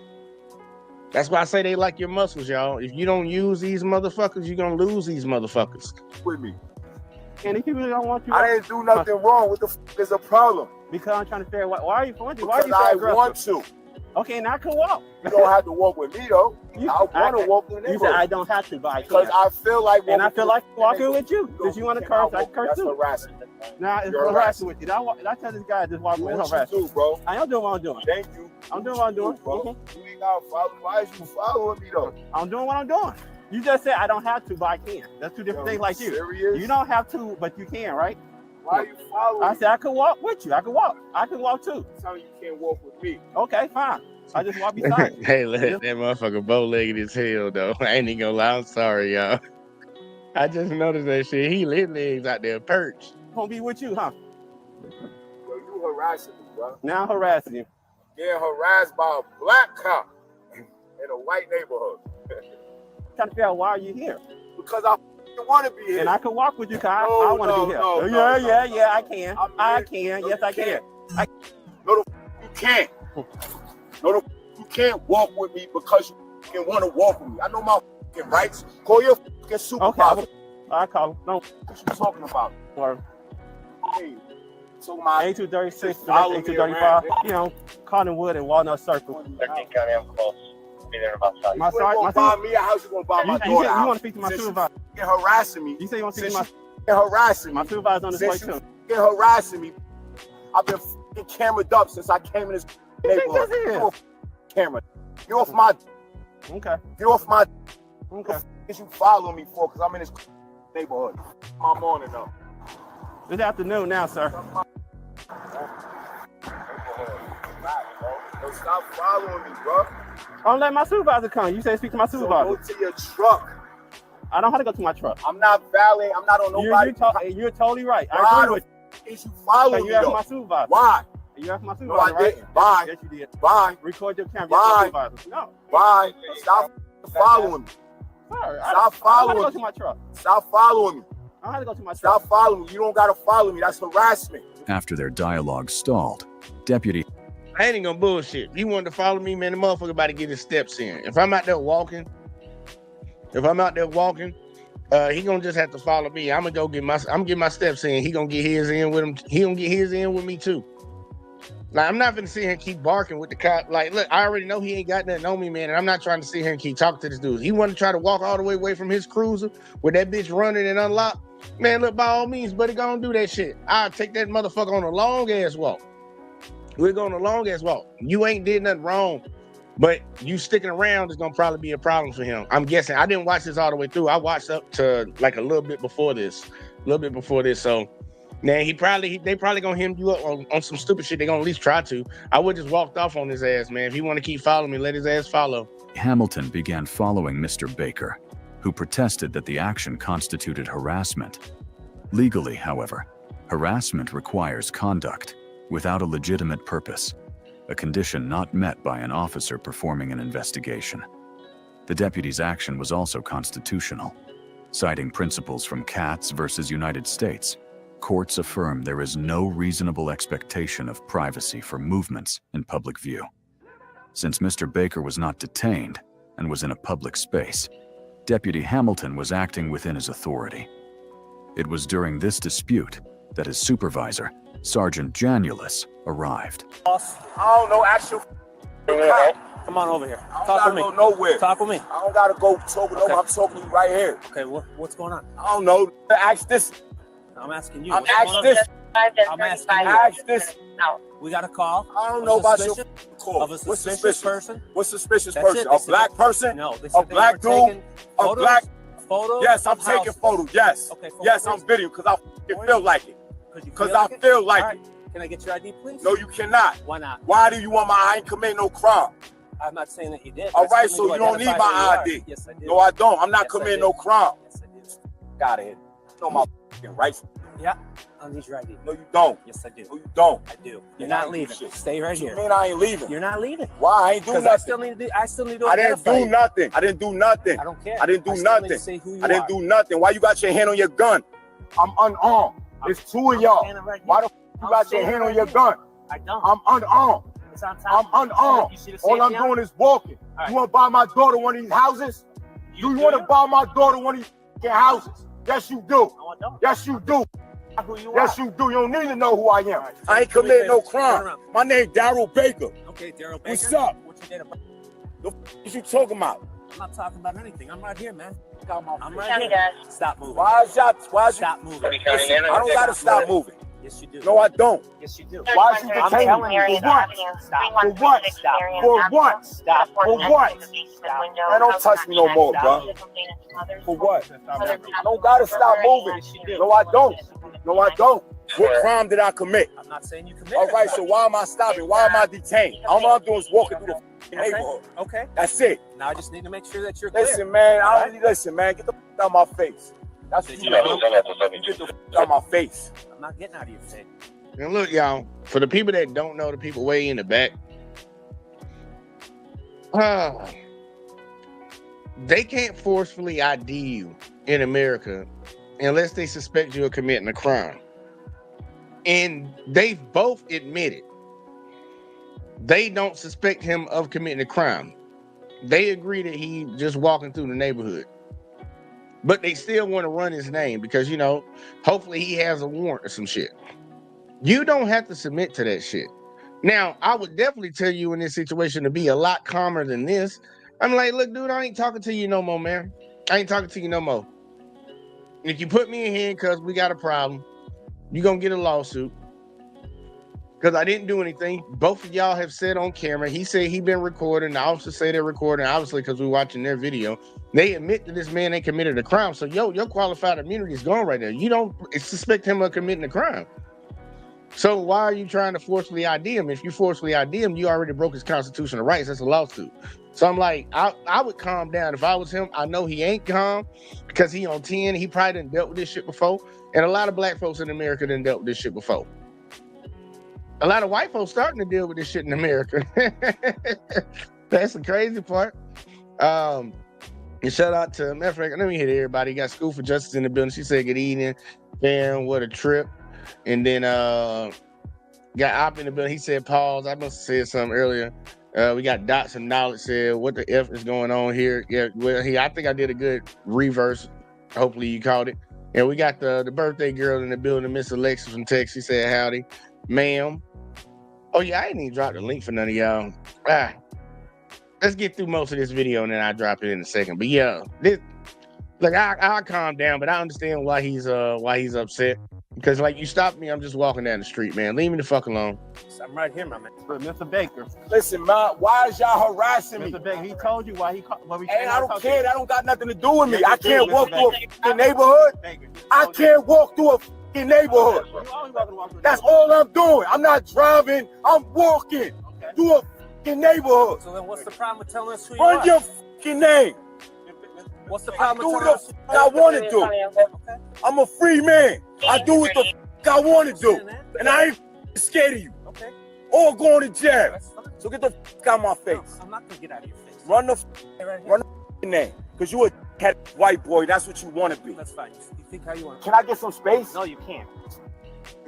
That's why I say they like your muscles, y'all. If you don't use these motherfuckers, you're going to lose these motherfuckers. With me. And these people don't want you. I didn't do nothing wrong. What the fuck is a problem? Because I'm trying to figure out why are you going to? Why are you so aggressive? I want to. Okay, now I can walk. You don't have to walk with me, though. I want to walk in the neighborhood. You said I don't have to, but I can. Because I feel like walking. And I feel like walking with you. Because you want to curse, I curse too. That's harassing. Nah, it's harassing with you. I tell this guy just walk with harassing. You do, bro. I am doing what I'm doing. Thank you. I'm doing what I'm doing, bro. You ain't got to follow. Why is you following me, though? I'm doing what I'm doing. You just said I don't have to, but I can. That's two different things like you. Serious? You don't have to, but you can, right? Why are you following me? I said I can walk with you. I can walk. I can walk too. Tell me you can't walk with me. Okay, fine. I just walk beside you. Hey, look, that motherfucker bow-legged as hell, though. I ain't even gonna lie. I'm sorry, y'all. I just noticed that shit. His legs out there perched. Gonna be with you, huh? Yo, you harassing me, bro. Now I'm harassing you. Getting harassed by a black cop in a white neighborhood. Trying to figure out why are you here? Because I want to be here. And I can walk with you because I want to be here. Yeah, I can. I can. Yes, I can. No, you can't. No, you can't walk with me because you want to walk with me. I know my rights. Call your supervisor. Okay, I call him. No. What you talking about? Or, hey, So my 8236, follow me 8235. around. You know, Cottonwood and Walnut Circle. 13 County, I'm close. Be there in about 5 My You ain't gonna buy me a house, you gonna buy my daughter a you house. want to speak to my Since supervisor? You harassing me. You say you want to speak Since to you harassing me. my supervisor on this way Since too. you harassing me. I've been cameraed up since I came in this neighborhood. This You a camera. Get off my. Okay. Get off my. Okay. What you follow me for? Because I'm in this neighborhood. My morning up. It's afternoon now, sir. Yo, stop following me, bro. Don't let my supervisor come. You say speak to my So supervisor. go to your truck. I don't have to go to my truck. I'm not valid. I'm not on nobody. You're totally right. Why I agree with you. Is you following me, you. Asked though? my supervisor. Why? You asked my supervisor, No, I right? didn't. Bye. Yes, you did. Bye. Record your camera. Bye. Yes, no. Bye. Stop following me. Sorry, Stop I following don't me. have to go to my truck. Stop following me. I don't have to go to my truck. Stop following me. You don't gotta follow me. That's harassment. After their dialogue stalled, Deputy I ain't even gonna bullshit. If he wanted to follow me, man, the motherfucker about to get his steps in. If I'm out there walking, he gonna just have to follow me. I'm getting my steps in. He gonna get his in with him. He gonna get his in with me too. Like, I'm not gonna sit here and keep barking with the cop. Like, look, I already know he ain't got nothing on me, man, and I'm not trying to sit here and keep talking to this dude. He want to try to walk all the way away from his cruiser with that bitch running and unlocked. Man, look, by all means, buddy, go and do that shit. I'll take that motherfucker on a long ass walk. We're going on a long ass walk. You ain't did nothing wrong, but you sticking around is gonna probably be a problem for him. I'm guessing. I didn't watch this all the way through. I watched up to like a little bit before this. So, man, they probably gonna hem you up on some stupid shit. They gonna at least try to. I would just walked off on his ass, man. If he want to keep following me, let his ass follow. Hamilton began following Mr. Baker, who protested that the action constituted harassment. Legally, however, harassment requires conduct without a legitimate purpose, a condition not met by an officer performing an investigation. The deputy's action was also constitutional. Citing principles from Katz versus United States, courts affirm there is no reasonable expectation of privacy for movements in public view. Since Mr. Baker was not detained and was in a public space, Deputy Hamilton was acting within his authority. It was during this dispute that his supervisor, Sergeant Janulus, arrived. I don't know. Actual. Come on over here. Talk with me. Go nowhere. Talk with me. I don't gotta go talk with nobody. I'm talking to you right here. Okay, what's going on? I don't know. Ask this. I'm asking you. I'm asking this. I'm asking you. Ask this. We got a call. I don't know about your call. Of a suspicious person? What suspicious That's person? it. A black person? No. A black dude? A black. Photos? Yes, I'm taking photos. Yes. Okay. Yes, I'm video because I feel like it. Because I feel like it. Can I get your ID, please? No, you cannot. Why not? Why do you want my? I ain't committing no crime. I'm not saying that you did. All right, so you don't need my ID. Yes, I do. No, I don't. I'm not committing no crime. Yes, I do. Got it. You know my rights. Yeah, I need your ID. No, you don't. Yes, I do. No, you don't. I do. You're not leaving. Stay right here. You mean I ain't leaving? You're not leaving. Why? I ain't doing nothing. I still need to I didn't do nothing. I didn't do nothing. I don't care. I didn't do still need nothing. to say who you I didn't do nothing. Why you got your hand on your gun? I'm unarmed. It's two of y'all. Why the you got your hand on your gun? I don't. I'm unarmed. It's on I'm top. unarmed. All I'm doing is walking. Right. You want to buy my daughter one of these houses? Do you want to buy my daughter one of these houses? Yes, you do. No, I don't. Yes, you do. Who you Yes, are. you do. You don't need to know who I am. Right. I ain't committing no crime. My name Daryl Baker. Okay, Daryl Baker. What's up? What's your date of birth? What you talking about? I'm not talking about anything. I'm right here, man. I'm right County here. Stop moving. Why is you Stop moving. Listen, I don't gotta stop moving. Yes, you do. No, I don't. Yes, you do. Why is you I'm detaining telling me? you. For what? For what? Stop. For what? Stop. For what? Man, don't touch me no more, bro. For what? I don't gotta stop moving. No, I don't. No, I don't. What crime did I commit? I'm not saying you committed. All right, so why am I stopping? Why am I detained? All I'm doing is walking through the neighborhood. Okay. That's it. Now I just need to make sure that you're clear. Listen, man. Listen, man. Get the out of my face. That's what you do. You get the out of my face. I'm not getting out of your face. And look, y'all, for the people that don't know, the people way in the back, they can't forcefully ID you in America unless they suspect you of committing a crime. And they've both admitted they don't suspect him of committing a crime. They agree that he just walking through the neighborhood. But they still want to run his name because, you know, hopefully he has a warrant or some shit. You don't have to submit to that shit. Now, I would definitely tell you in this situation to be a lot calmer than this. I'm like, look, dude, I ain't talking to you no more, man. I ain't talking to you no more. If you put me in handcuffs, we got a problem. You're going to get a lawsuit. Because I didn't do anything. Both of y'all have said on camera. He said he been recording. The officers say they're recording, obviously, because we're watching their video. They admit that this man ain't committed a crime. So, your qualified immunity is gone right there. You don't suspect him of committing a crime. So why are you trying to forcefully ID him? If you forcefully ID him, you already broke his constitutional rights. That's a lawsuit. So I'm like, I would calm down. If I was him, I know he ain't calm because he on 10. He probably done dealt with this shit before. And a lot of black folks in America done dealt with this shit before. A lot of white folks starting to deal with this shit in America. That's the crazy part. And shout out to, matter of fact, let me hit everybody. Got School for Justice in the building. She said, good evening. Man, what a trip. And then got Op in the building. He said, pause. I must have said something earlier. We got Dots and Knowledge said, what the F is going on here? Yeah, well, I think I did a good reverse. Hopefully you caught it. And we got the birthday girl in the building, Miss Alexis from Texas. She said, howdy, ma'am. Oh, yeah, I ain't even dropped the link for none of y'all. Let's get through most of this video, and then I'll drop it in a second. But, yeah, look, I'll calm down, but I understand why he's upset. Because, like, you stopped me, I'm just walking down the street, man. Leave me the fuck alone. I'm right here, my man. Mr. Baker. Listen, man, why is y'all harassing me? Mr. Baker, he told you why he called. Hey, I don't care. That don't got nothing to do with me. I can't walk through a fucking neighborhood. I can't walk through a fucking neighborhood. That's all I'm doing. I'm not driving. I'm walking through a fucking neighborhood. So then what's the problem with telling us who you are? Run your fucking name. What's the problem with telling us what I want to do? I'm a free man. I do what the fuck I want to do. And I ain't scared of you. Okay. Or going to jail. So get the fuck out of my face. I'm not going to get out of your face. Run the name. Because you a white boy. That's what you want to be. That's fine. You think how you want to. Can I get some space? No, you can't.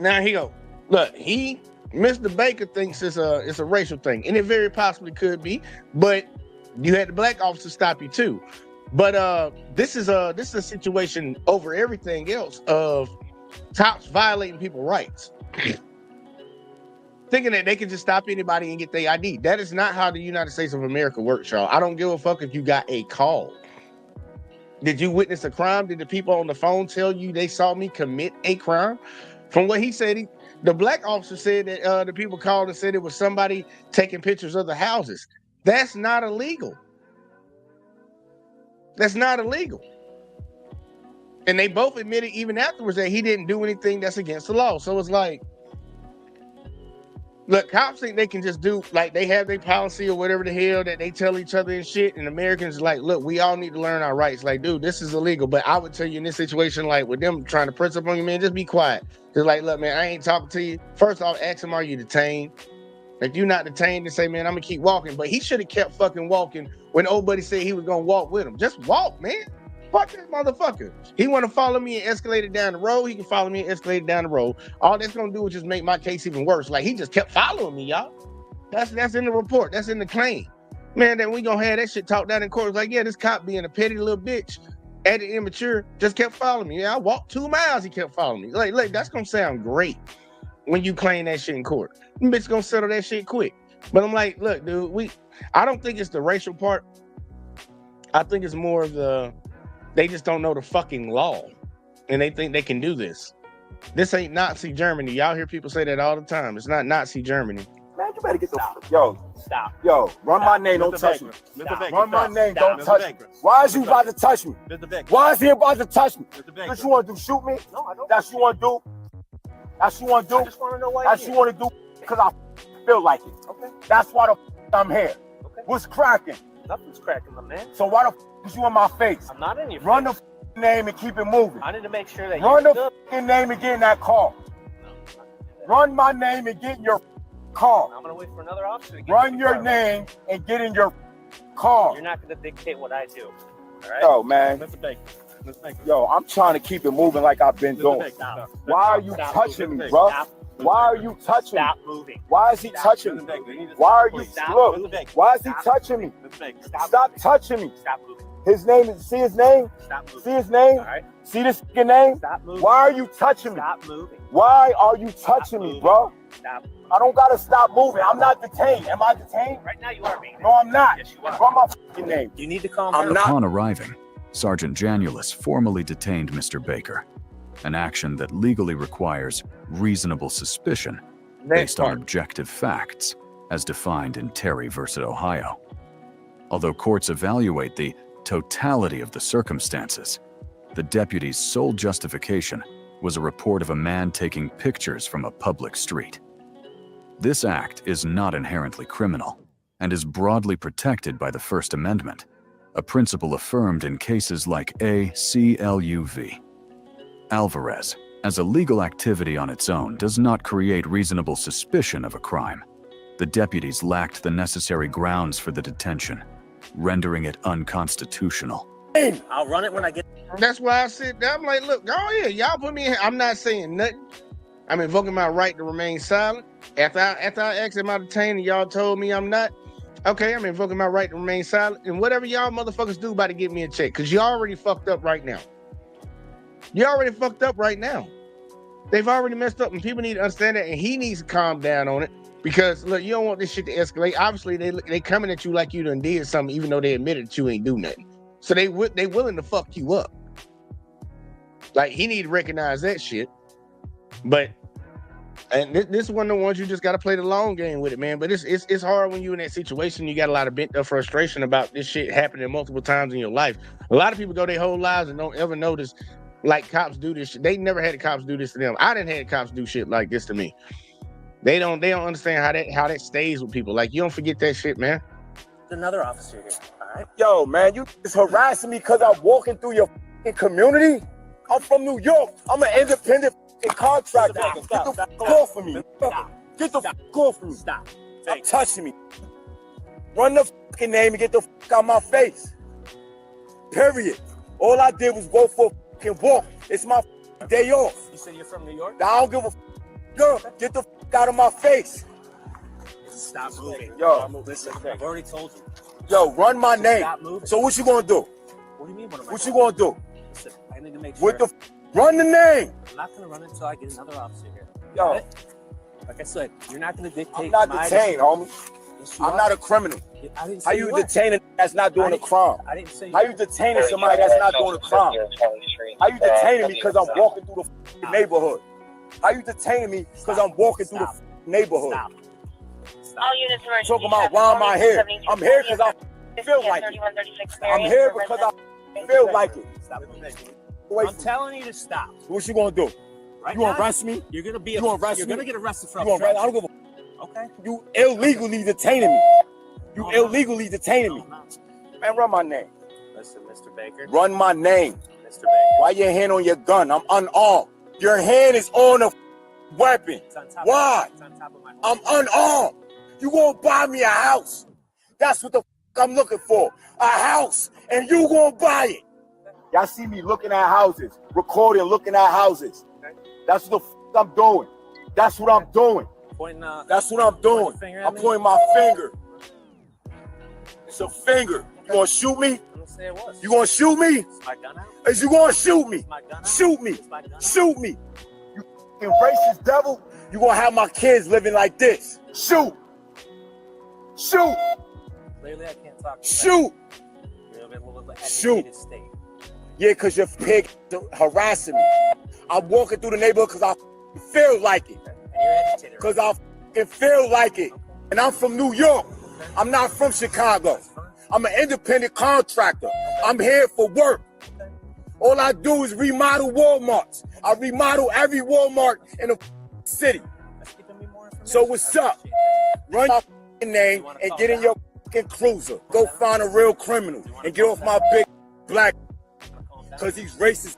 Now, he go. Look, Mr. Baker thinks it's a racial thing. And it very possibly could be. But you had the black officer stop you too. But this is a situation over everything else of cops violating people's rights. Thinking that they can just stop anybody and get their ID. That is not how the United States of America works, y'all. I don't give a fuck if you got a call. Did you witness a crime? Did the people on the phone tell you they saw me commit a crime? From what he said, the black officer said that the people called and said it was somebody taking pictures of the houses. That's not illegal. That's not illegal. And they both admitted even afterwards that he didn't do anything that's against the law. So it's like, look, cops think they can just do, like, they have their policy or whatever the hell that they tell each other and shit. And Americans like, look, we all need to learn our rights. Like, dude, this is illegal. But I would tell you in this situation, like with them trying to press up on you, man, just be quiet. Just like, look, man, I ain't talking to you. First off, ask him, are you detained? If you're not detained, then say, man, I'm gonna keep walking. But he should have kept fucking walking when old buddy said he was gonna walk with him. Just walk, man. Fuck this motherfucker. He want to follow me and escalate it down the road. He can follow me and escalate it down the road. All that's gonna do is just make my case even worse. Like, he just kept following me, y'all. That's in the report. That's in the claim. Man, then we gonna have that shit talked down in court. It's like, yeah, this cop being a petty little bitch, added immature, just kept following me. Yeah, I walked 2 miles. He kept following me. Like that's gonna sound great when you claim that shit in court. Bitch gonna settle that shit quick. But I'm like, look, dude, I don't think it's the racial part. I think it's more of they just don't know the fucking law. And they think they can do this. This ain't Nazi Germany. Y'all hear people say that all the time. It's not Nazi Germany. Man, you better get the stop. Yo, run my name, don't touch me. Run my name, don't touch me. Why is you about to touch me? Why is he about to touch me? What you want to do? Shoot me? No, I don't. That's what you want to do? That's what you want to do? I just want to know why. That's what you want to do? Because I feel like it. Okay. That's why the I'm here. Okay. What's cracking? Nothing's cracking, my man. So why the is you in my face? I'm not in your face. Run the name and keep it moving. I need to make sure that run the name and get in that car. Run my name and get in your car. I'm gonna wait for another officer to get run your name and get in your car. You're not gonna dictate what I do. All right? Yo, man. Yo, I'm trying to keep it moving like I've been doing. Why are you touching me, bro? Why are you touching me? Stop moving. Why is he touching me? Why are you look? Why is he touching me? Stop touching me. Stop moving. His name is, see his name? See his name? See this fucking name? Why are you touching me? Stop moving. Why are you touching me, bro? Stop. I don't gotta stop moving. I'm not detained. Am I detained? Right now you are being. No, I'm not. Yes, you are. Run my fucking name. You need to calm down. Upon arriving, Sergeant Janulis formally detained Mr. Baker, an action that legally requires reasonable suspicion based on objective facts, as defined in Terry v. Ohio. Although courts evaluate the totality of the circumstances, the deputy's sole justification was a report of a man taking pictures from a public street. This act is not inherently criminal and is broadly protected by the First Amendment, a principle affirmed in cases like ACLU. Alvarez, as a legal activity on its own, does not create reasonable suspicion of a crime. The deputies lacked the necessary grounds for the detention, rendering it unconstitutional. I'll run it when I get. That's why I sit down. I'm like, look, oh yeah, y'all put me in. I'm not saying nothing. I'm invoking my right to remain silent. After I asked am I detained and y'all told me I'm not, okay, I'm invoking my right to remain silent. And whatever y'all motherfuckers do about to get me a check, because you already fucked up right now. You already fucked up right now. They've already messed up, and people need to understand that, and he needs to calm down on it. Because look, you don't want this shit to escalate. Obviously, they coming at you like you done did something, even though they admitted that you ain't do nothing. So they willing to fuck you up. Like, he need to recognize that shit. But and this is one of the ones you just got to play the long game with it, man. But it's hard when you in that situation. You got a lot of bent up frustration about this shit happening multiple times in your life. A lot of people go their whole lives and don't ever notice, like, cops do this shit. They never had the cops do this to them. I didn't have cops do shit like this to me. They don't understand how that stays with people. Like, you don't forget that shit, man. There's another officer here. All right. Yo, man, you just harassing me because I'm walking through your community? I'm from New York. I'm an independent contractor. Get the fuck off of me. Get the fuck off of me. Stop. Stop touching me. Run the fucking name and get the fuck out my face. Period. All I did was go for a fucking walk. It's my day off. You said you're from New York? I don't give a fuck. Girl, get the fuck out of my face. Stop moving. Yo, listen, I've already told you. Yo, run my name. Stop moving. So what you gonna do? What do you mean? What you gonna do? Listen, I need to make sure. Run the name. I'm not gonna run it until I get another officer here. Yo. Right? Like I said, you're not gonna dictate. I'm not detained, homie. Yes, I'm not a criminal. I didn't say How you detaining that's not doing a crime? I didn't say. How you detaining somebody that's not doing a crime? How you detaining me because I'm walking through the neighborhood? How you detaining me because I'm walking through the neighborhood? Stop. All units are Talking about why am I here? I'm here because I feel like it. I'm here because I feel like it. Stop moving. I'm telling you to stop. What you gonna do? Right you gonna arrest me? You're gonna be. You gonna arrest me? You're gonna get arrested for. You gonna arrest? I don't give a. Okay. You illegally detaining me. You illegally detaining me. Man, run my name. Listen, Mr. Baker. Run my name. Mr. Baker. Why your hand on your gun? I'm unarmed. Your hand is on a weapon. Why? I'm unarmed. You gonna buy me a house? That's what the I'm looking for. A house, and you gonna buy it. Y'all see me looking at houses, recording, looking at houses. That's what the I'm doing. That's what I'm doing. That's what I'm doing. I'm pointing my finger. It's a finger. You gonna shoot me? You gonna shoot me? Is you gonna shoot me? Shoot me. Shoot me. You fucking racist devil. You gonna have my kids living like this. Shoot. Shoot. Lately, I can't talk. Shoot. Shoot. Yeah, because you're pig harassing me. I'm walking through the neighborhood because I feel like it. Because I feel like it. And I'm from New York. I'm not from Chicago. I'm an independent contractor. I'm here for work. All I do is remodel Walmarts. I remodel every Walmart in the city. So what's up? Run your name and get in your cruiser. Go find a real criminal and get off my big black. Because these racist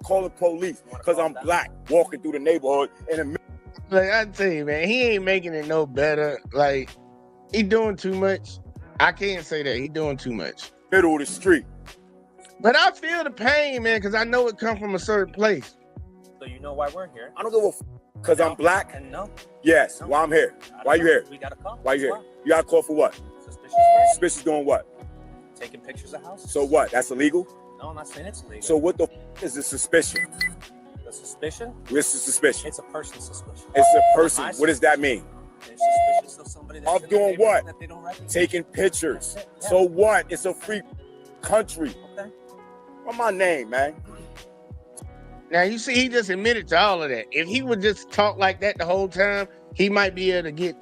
calling police because I'm black walking through the neighborhood in the. Like, I tell you, man, he ain't making it no better. Like, he doing too much. I can't say that. He doing too much. Middle of the street. But I feel the pain, man, because I know it come from a certain place. So you know why we're here? I don't give a because I'm black. And no. Yes. Why I'm here? Why you here? We got a call. Why you here? You got a call for what? Suspicious. Suspicious doing what? taking pictures of houses. So what? That's illegal? No, I'm not saying it's illegal. So what the is the suspicion? The suspicion? What's the suspicion? It's a person's suspicion. It's a person. What does that mean? They're suspicious of somebody that's I'm doing what? that they don't recognize. Taking pictures. Yeah. So what? It's a free country. Okay. What's my name, man? Now you see, he just admitted to all of that. If he would just talk like that the whole time, he might be able to get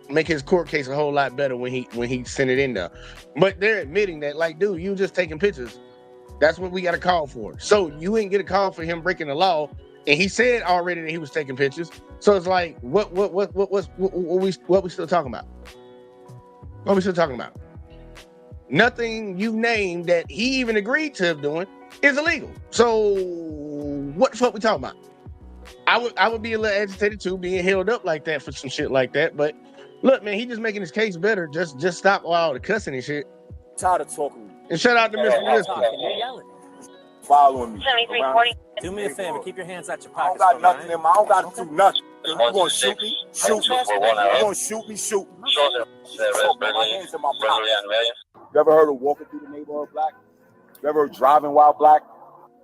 make his court case a whole lot better when he sent it in there. But they're admitting that, like, dude, you just taking pictures. That's what we got a call for. So you ain't get a call for him breaking the law, and he said already that he was taking pictures. So it's like, what we still talking about? What we still talking about? Nothing you named that he even agreed to doing is illegal. So what the fuck we talking about? I would be a little agitated too, being held up like that for some shit like that. But look, man, he just making his case better. Just stop all the cussing and shit. Tired of talking. And shout out to Mr. Whiskey. You're yelling. Following me. 7340. Do me a favor. Keep your hands out your I don't pockets. got nothing in my. I don't got to do nothing. You gonna shoot me? Shoot me. You gonna shoot me? Shoot me. My hands in my pocket. You ever heard of walking through the neighborhood black? You ever heard driving while black?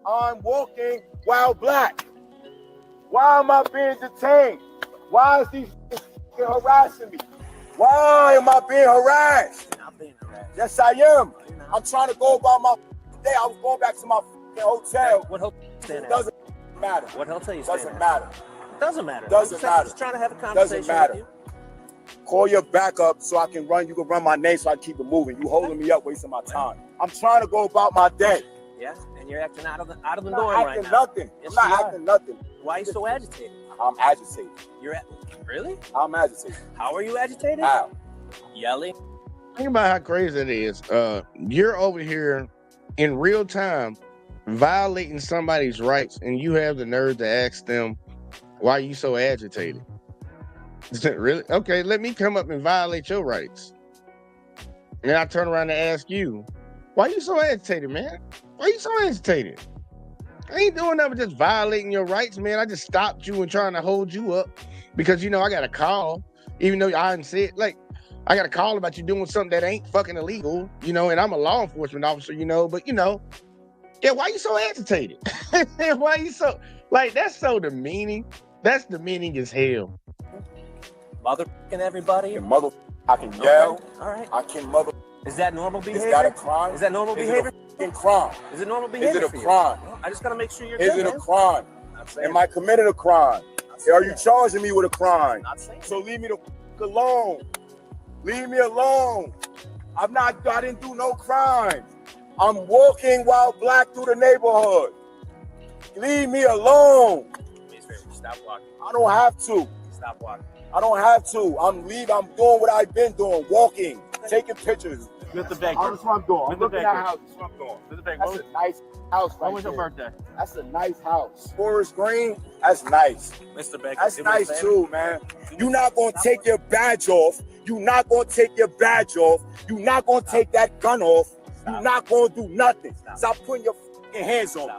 I'm walking while black. Why am I being detained? Why is these harassing me? Why am I being harassed? Not being harassed. Yes, I am. I'm trying to go about my day. I was going back to my hotel. What hotel stand It at? doesn't matter. What hotel you Doesn't staying at? matter. Doesn't matter. Doesn't matter. Just trying to have a conversation Doesn't matter. with you. Call your backup so I can run. You can run my name so I can keep it moving. You holding me up, wasting my time. I'm trying to go about my day. Yeah, and you're acting out of the norm I'm not right acting now. nothing. Yes, I'm not you are. acting nothing. Why are you so agitated? I'm agitated. Really? I'm agitated. How are you agitated? How? Yelling. Think about how crazy it is. You're over here in real time violating somebody's rights, and you have the nerve to ask them, why are you so agitated? Really? Okay, let me come up and violate your rights. And I turn around and ask you, why you so agitated, man? Why you so agitated? I ain't doing nothing but just violating your rights, man. I just stopped you and trying to hold you up because, I got a call, even though I didn't say it. Like, I got a call about you doing something that ain't fucking illegal, and I'm a law enforcement officer, but, yeah, why you so agitated? Why you so, that's so demeaning. That's demeaning as hell. Motherfucking everybody. I can yell. All right. I can mother. Is that normal behavior? Is that a crime? Is that normal behavior? Is it a crime? Is it normal behavior? Is it a for you? crime? Well, I just gotta make sure you're Is good, it a man. crime? Am I committing a crime? Are you charging me with a crime? So leave me the f alone. Leave me alone. I didn't do no crime. I'm walking while black through the neighborhood. Leave me alone. Stop walking. I don't have to. Stop walking. I don't have to. I'm doing what I've been doing, walking, taking pictures. Mr. Baker. That's what I'm doing. I'm Mr. looking Baker. at houses. That's what I'm doing. Mr. Baker, That's a nice house right when was your there. birthday? That's a nice house. Forest Green, that's nice. Mr. Baker. That's do me a nice favor. too, man. You're not going to take your badge off. You're not going to take your badge off. You're not going to take that gun off. You're not going to do nothing. Stop putting your fucking hands on me.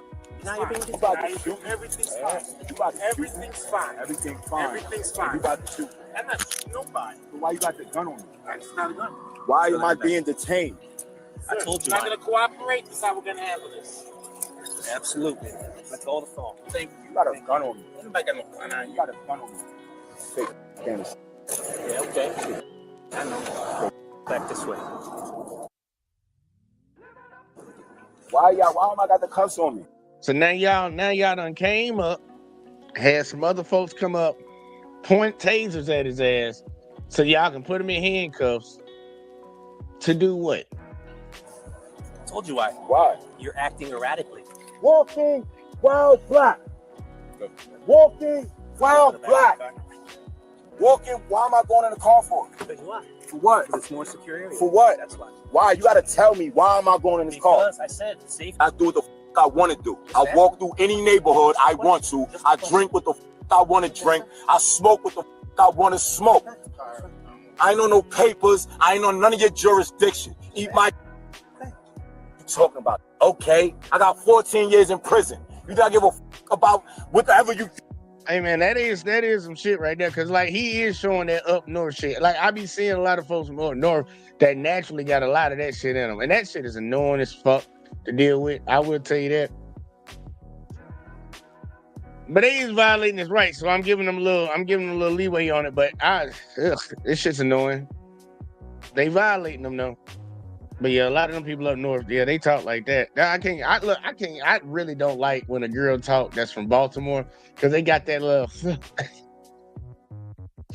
Now you're being You about to disrespectful. shoot. Everything's Yeah. fine. You about to shoot. Everything's fine. Everything's fine. Everything's fine. You about to shoot. I'm not shooting nobody. So why you got the gun on me? It's not a gun. Why am I being detained? I told you. You're not going to cooperate. This is how we're going to handle this. Absolutely. Let's hold the phone. Thank You got a gun on me. you. Nobody got no gun on You you. got a gun on me. Fake Spanish. Yeah, okay. I know. Back this way. Why am I got the cuffs on me? So now y'all done came up, had some other folks come up, point tasers at his ass, so y'all can put him in handcuffs. To do what? I told you why. Why? You're acting erratically. Walking while black. Walking while black. Walking. Why am I going in the car for? Because you are. For what? Because it's more secure area. For what? That's why. Why? You gotta tell me why am I going in this car? Because I said safety. I do what the I want to do. I walk through any neighborhood I want to. I drink what the I want to drink. I smoke what the I want to smoke. I ain't on no papers. I ain't on none of your jurisdiction. Eat my. You talking about? Okay, I got 14 years in prison. You gotta give a about whatever you Hey man, that is some shit right there. Cause like he is showing that up north shit. Like I be seeing a lot of folks from up north that naturally got a lot of that shit in them, and that shit is annoying as fuck to deal with. I will tell you that. But they is violating his rights, so I'm giving them a little leeway on it. But this shit's annoying. They violating them though. But yeah, a lot of them people up north, yeah, they talk like that. I really don't like when a girl talk that's from Baltimore because they got that little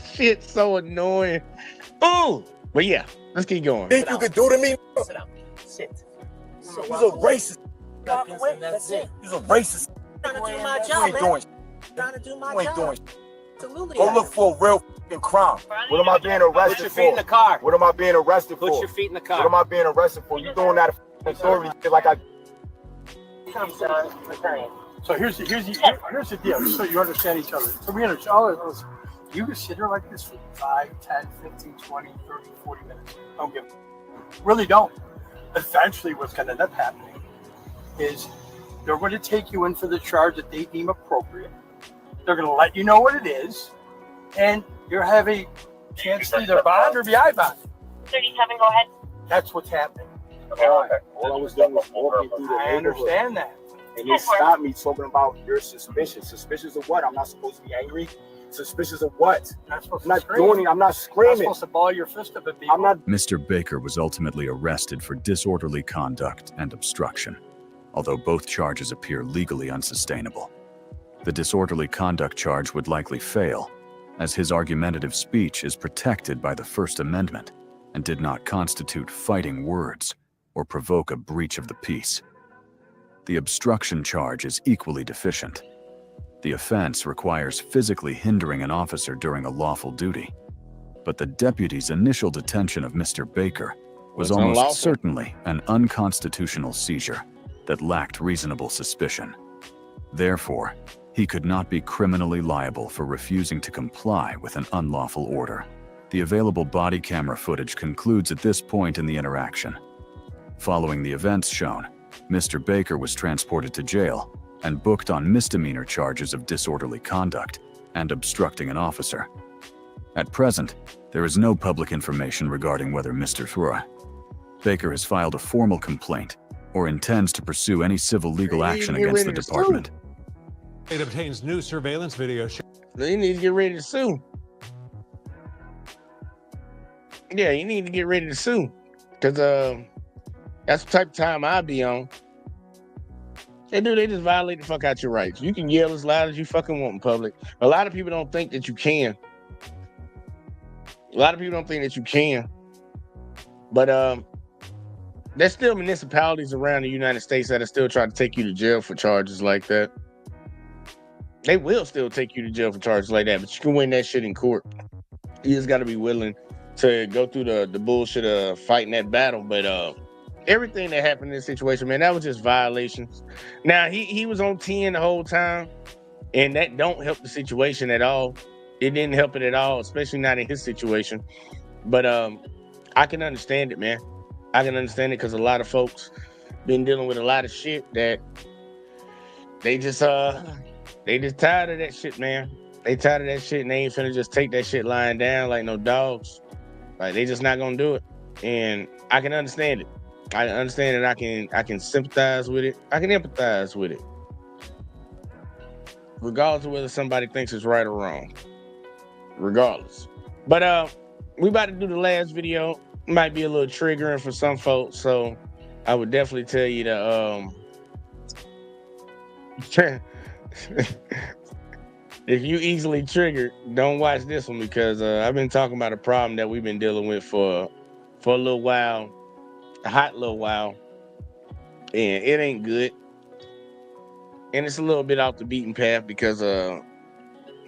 shit so annoying. Ooh, but yeah, let's keep going. Think you could do to me? Sit down. Sit. You're a racist. That's it. You're a racist. I'm trying to do my You job, ain't man. doing. Trying to do my You ain't job. doing. Absolutely. Go look for a real fucking crime. What am I being arrested for? Put your feet in the car. What am I being arrested for? Put your feet in the What car. am I being arrested for? You doing that authority shit like I. So here's the deal, just so you understand each other. So we understand, you can sit here like this for 5, 10, 15, 20, 30, 40 minutes. Don't give really don't. Eventually what's going to end up happening is they're going to take you in for the charge that they deem appropriate. They're going to let you know what it is, and you'll have a chance to either bond or be I-bond. 37, go ahead. That's what's happening. All I was doing was walking through the I understand that. And they stopped me talking about you're suspicious. Suspicious of what? I'm not supposed to be angry. Suspicious of what? I'm not doing it. I'm not screaming. You're not supposed to ball your fist up at people. I'm not. Mr. Baker was ultimately arrested for disorderly conduct and obstruction, although both charges appear legally unsustainable. The disorderly conduct charge would likely fail, as his argumentative speech is protected by the First Amendment and did not constitute fighting words or provoke a breach of the peace. The obstruction charge is equally deficient. The offense requires physically hindering an officer during a lawful duty, but the deputy's initial detention of Mr. Baker was almost unlawful. certainly an unconstitutional seizure that lacked reasonable suspicion. Therefore, he could not be criminally liable for refusing to comply with an unlawful order. The available body camera footage concludes at this point in the interaction. Following the events shown, Mr. Baker was transported to jail and booked on misdemeanor charges of disorderly conduct and obstructing an officer. At present, there is no public information regarding whether Mr. Baker has filed a formal complaint or intends to pursue any civil legal action against the department. It obtains new surveillance video. You need to get ready to sue. Yeah, you need to get ready to sue. Because that's the type of time I'll be on. They just violate the fuck out your rights. You can yell as loud as you fucking want in public. A lot of people don't think that you can. But there's still municipalities around the United States that are still trying to take you to jail for charges like that. They will still take you to jail for charges like that, but you can win that shit in court. You just got to be willing to go through the bullshit of fighting that battle. But everything that happened in this situation, man, that was just violations. Now, he was on 10 the whole time, and that don't help the situation at all. It didn't help it at all, especially not in his situation. But I can understand it, man. I can understand it because a lot of folks been dealing with a lot of shit that they just tired of that shit, man. They tired of that shit, and they ain't finna just take that shit lying down like no dogs. Like, they just not gonna do it. And I can understand it. I understand it. I can sympathize with it. I can empathize with it. Regardless of whether somebody thinks it's right or wrong. Regardless. But we about to do the last video. Might be a little triggering for some folks, so I would definitely tell you to if you easily triggered, don't watch this one because I've been talking about a problem that we've been dealing with for a little while, a hot little while, and it ain't good. And it's a little bit off the beaten path because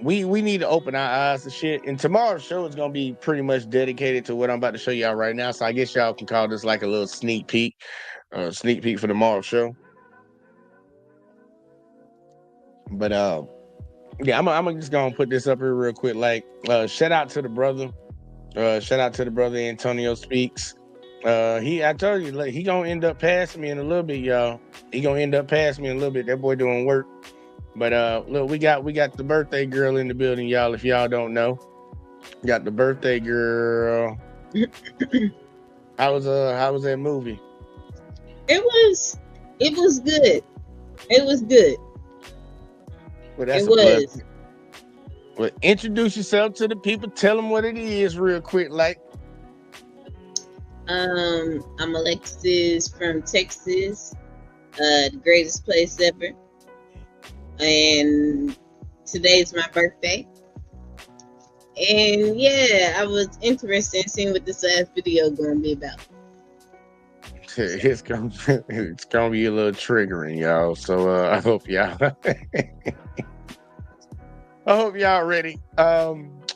we need to open our eyes to shit. And tomorrow's show is gonna be pretty much dedicated to what I'm about to show y'all right now. So I guess y'all can call this like a little sneak peek for tomorrow's show. But yeah, I'm just gonna put this up here real quick. Like, shout out to the brother. Shout out to the brother Antonio Speaks. I told you, like, he gonna end up passing me in a little bit, y'all. He gonna end up passing me in a little bit. That boy doing work. But look, we got the birthday girl in the building, y'all. If y'all don't know, got the birthday girl. How was that movie? It was good. It was good. Well, that's It a plus. was. Well, introduce yourself to the people. Tell them what it is, real quick, like. I'm Alexis from Texas, the greatest place ever. And today's my birthday. And yeah, I was interested in seeing what this last video gonna be about. It's gonna be a little triggering, y'all. So I hope y'all ready.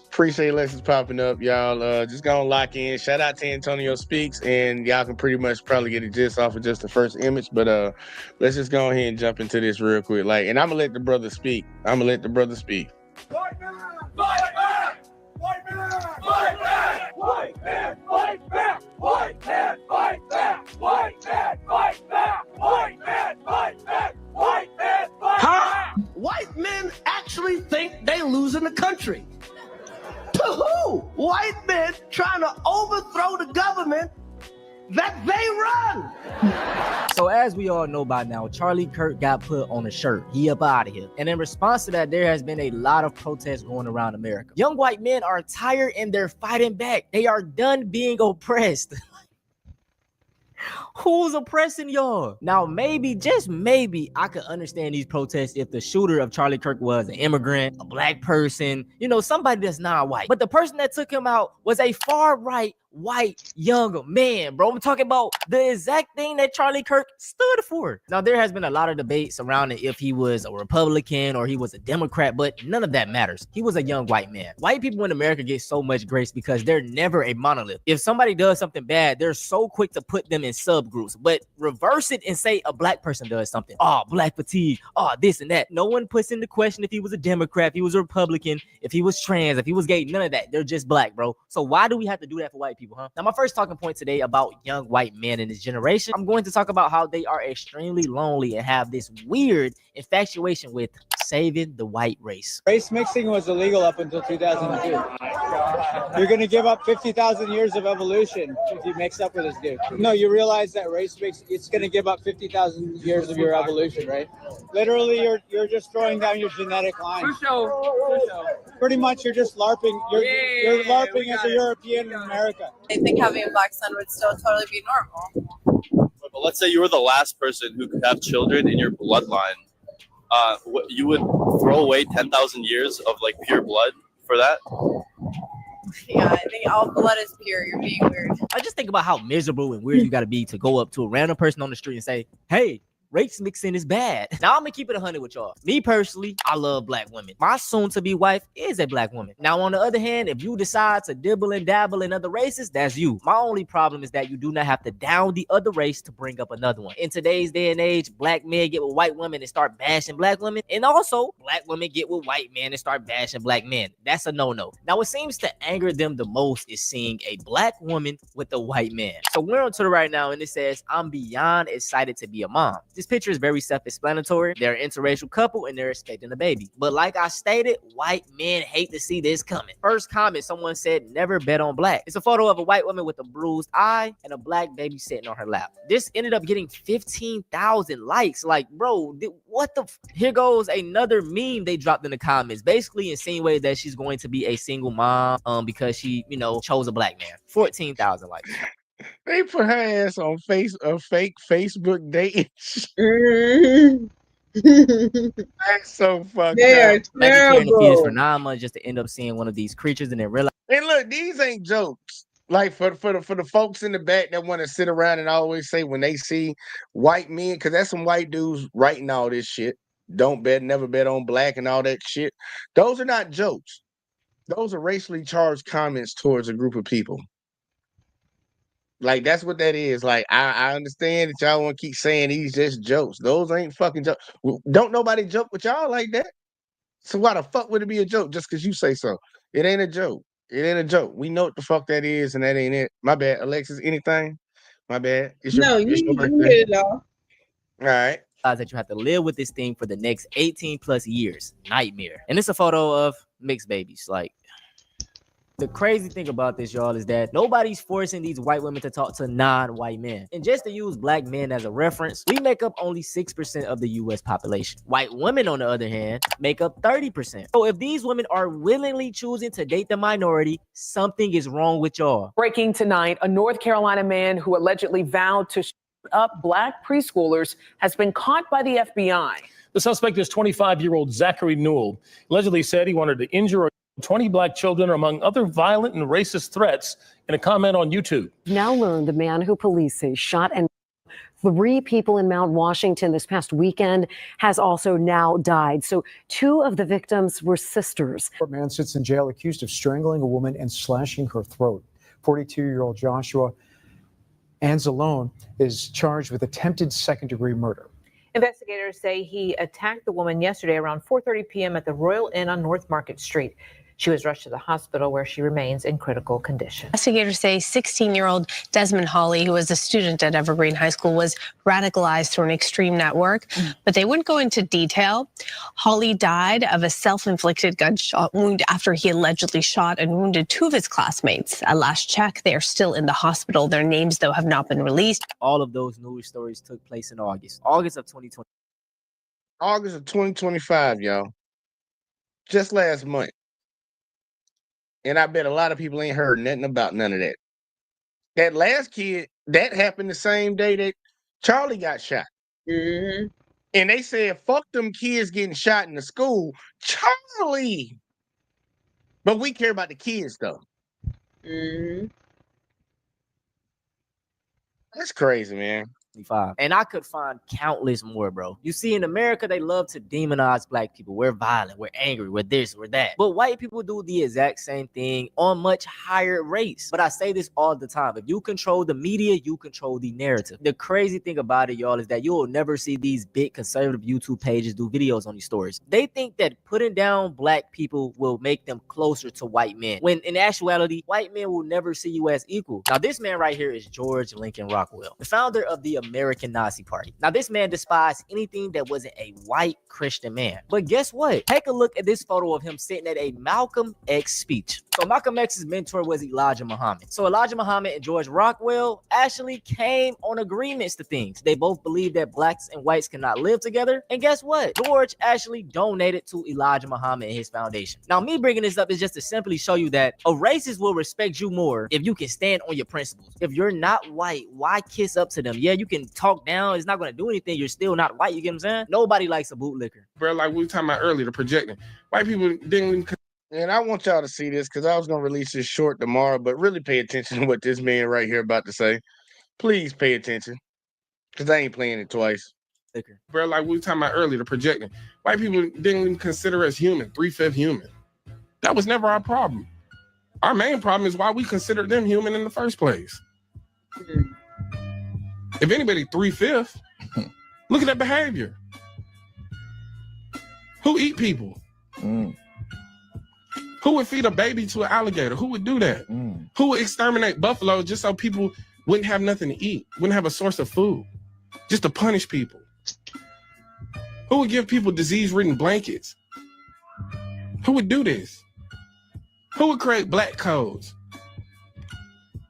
Appreciate lessons popping up, y'all. Just gonna lock in. Shout out to Antonio Speaks, and y'all can pretty much probably get a gist off of just the first image. But let's just go ahead and jump into this real quick. Like, and I'm gonna let the brother speak. White man! Fight back! White man! Fight back! White man! Fight back! White man! Fight back! White man! Fight back! White man! Fight back! White man! Fight back! White men actually think they losing the country. To who? White men trying to overthrow the government that they run. So as we all know by now, Charlie Kirk got put on a shirt. He up out of here. And in response to that, there has been a lot of protests going around America. Young white men are tired and they're fighting back. They are done being oppressed. Who's oppressing y'all? Now, maybe, just maybe, I could understand these protests if the shooter of Charlie Kirk was an immigrant, a black person, you know, somebody that's not white. But the person that took him out was a far-right white young man, bro. I'm talking about the exact thing that Charlie Kirk stood for. Now, there has been a lot of debate surrounding if he was a Republican or he was a Democrat, but none of that matters. He was a young white man. White people in America get so much grace because they're never a monolith. If somebody does something bad, they're so quick to put them in subgroups, but reverse it and say a black person does something. Oh, black fatigue. Oh, this and that. No one puts into question if he was a Democrat, if he was a Republican, if he was trans, if he was gay. None of that. They're just black, bro. So why do we have to do that for white people, huh? Now, my first talking point today about young white men in this generation, I'm going to talk about how they are extremely lonely and have this weird infatuation with saving the white race. Race mixing was illegal up until 2002. You're going to give up 50,000 years of evolution if you mix up with this dude. No, you realize that race mix, it's going to give up 50,000 years of your evolution, right? Literally, you're just throwing down your genetic line. For sure. Pretty much, you're just LARPing. You're LARPing as a European in America. I think having a black son would still totally be normal. But let's say you were the last person who could have children in your bloodline. You would throw away 10,000 years of like pure blood for that? Yeah, I think all blood is pure. You're being weird. I just think about how miserable and weird you got to be to go up to a random person on the street and say, hey, race mixing is bad. Now, I'm gonna keep it 100 with y'all. Me personally, I love black women. My soon-to-be wife is a black woman. Now, on the other hand, if you decide to dibble and dabble in other races, that's you. My only problem is that you do not have to down the other race to bring up another one. In today's day and age, black men get with white women and start bashing black women, and also black women get with white men and start bashing black men. That's a no-no. Now, what seems to anger them the most is seeing a black woman with a white man. So we're on Twitter right now, and it says, I'm beyond excited to be a mom. This picture is very self-explanatory. They're an interracial couple and they're expecting a baby. But like I stated, white men hate to see this coming. First comment, someone said, never bet on black. It's a photo of a white woman with a bruised eye and a black baby sitting on her lap. This ended up getting 15,000 likes. Like, bro, what the Here goes another meme they dropped in the comments, basically insinuating that she's going to be a single mom because she, chose a black man. 14,000 likes. They put her ass on fake Facebook date. That's so fucked up. Imagine carrying a fetus for 9 months just to end up seeing one of these creatures and then realize. And look, these ain't jokes. Like for the folks in the back that want to sit around and always say when they see white men, because that's some white dudes writing all this shit. Never bet on black and all that shit. Those are not jokes. Those are racially charged comments towards a group of people. Like, that's what that is. Like, I understand that y'all want to keep saying these just jokes. Those ain't fucking jokes. Don't nobody joke with y'all like that. So why the fuck would it be a joke just because you say so? It ain't a joke. It ain't a joke. We know what the fuck that is, and that ain't it. My bad. Alexis, anything? My bad. You hit it all. All right. that you have to live with this thing for the next 18 plus years. Nightmare. And it's a photo of mixed babies. Like, the crazy thing about this, y'all, is that nobody's forcing these white women to talk to non-white men. And just to use black men as a reference, we make up only 6% of the US population. White women, on the other hand, make up 30%. So if these women are willingly choosing to date the minority, something is wrong with y'all. Breaking tonight, a North Carolina man who allegedly vowed to shoot up black preschoolers has been caught by the FBI. The suspect is 25-year-old Zachary Newell. Allegedly said he wanted to injure or 20 black children, among other violent and racist threats, in a comment on YouTube. Now learned the man who police say shot and 3 people in Mount Washington this past weekend has also now died. So 2 of the victims were sisters. A man sits in jail accused of strangling a woman and slashing her throat. 42-year-old Joshua Anzalone is charged with attempted second-degree murder. Investigators say he attacked the woman yesterday around 4:30 p.m. at the Royal Inn on North Market Street. She was rushed to the hospital where she remains in critical condition. Investigators say 16-year-old Desmond Hawley, who was a student at Evergreen High School, was radicalized through an extreme network, but they wouldn't go into detail. Hawley died of a self-inflicted gunshot wound after he allegedly shot and wounded 2 of his classmates. At last check, they are still in the hospital. Their names, though, have not been released. All of those news stories took place in August of 2020. August of 2025, y'all. Just last month. And I bet a lot of people ain't heard nothing about none of that. That last kid, that happened the same day that Charlie got shot. Mm-hmm. And they said, fuck them kids getting shot in the school. Charlie! But we care about the kids, though. Mm-hmm. That's crazy, man. And I could find countless more, bro. You see, in America, they love to demonize black people. We're violent, we're angry, we're this, we're that. But white people do the exact same thing on much higher rates. But I say this all the time. If you control the media, you control the narrative. The crazy thing about it, y'all, is that you will never see these big conservative YouTube pages do videos on these stories. They think that putting down black people will make them closer to white men, when in actuality, white men will never see you as equal. Now, this man right here is George Lincoln Rockwell, the founder of the American Nazi Party. Now, this man despised anything that wasn't a white Christian man. But guess what? Take a look at this photo of him sitting at a Malcolm X speech. So Malcolm X's mentor was Elijah Muhammad. So Elijah Muhammad and George Rockwell actually came on agreements to things. They both believed that blacks and whites cannot live together. And guess what? George actually donated to Elijah Muhammad and his foundation. Now, me bringing this up is just to simply show you that a racist will respect you more if you can stand on your principles. If you're not white, why kiss up to them? Yeah, you can talk down. It's not going to do anything. You're still not white. You get what I'm saying? Nobody likes a bootlicker. Bro, like we were talking about earlier, the projecting. White people didn't even... And I want y'all to see this because I was going to release this short tomorrow, but really pay attention to what this man right here about to say. Please pay attention because I ain't playing it twice. Bro, like we were talking about earlier, the projecting. White people didn't even consider us human, 3/5 human. That was never our problem. Our main problem is why we considered them human in the first place. If anybody 3/5, look at that behavior. Who eat people? Who would feed a baby to an alligator? Who would do that? Who would exterminate buffalo just so people wouldn't have nothing to eat, wouldn't have a source of food, just to punish people? Who would give people disease-ridden blankets? Who would do this? Who would create black codes?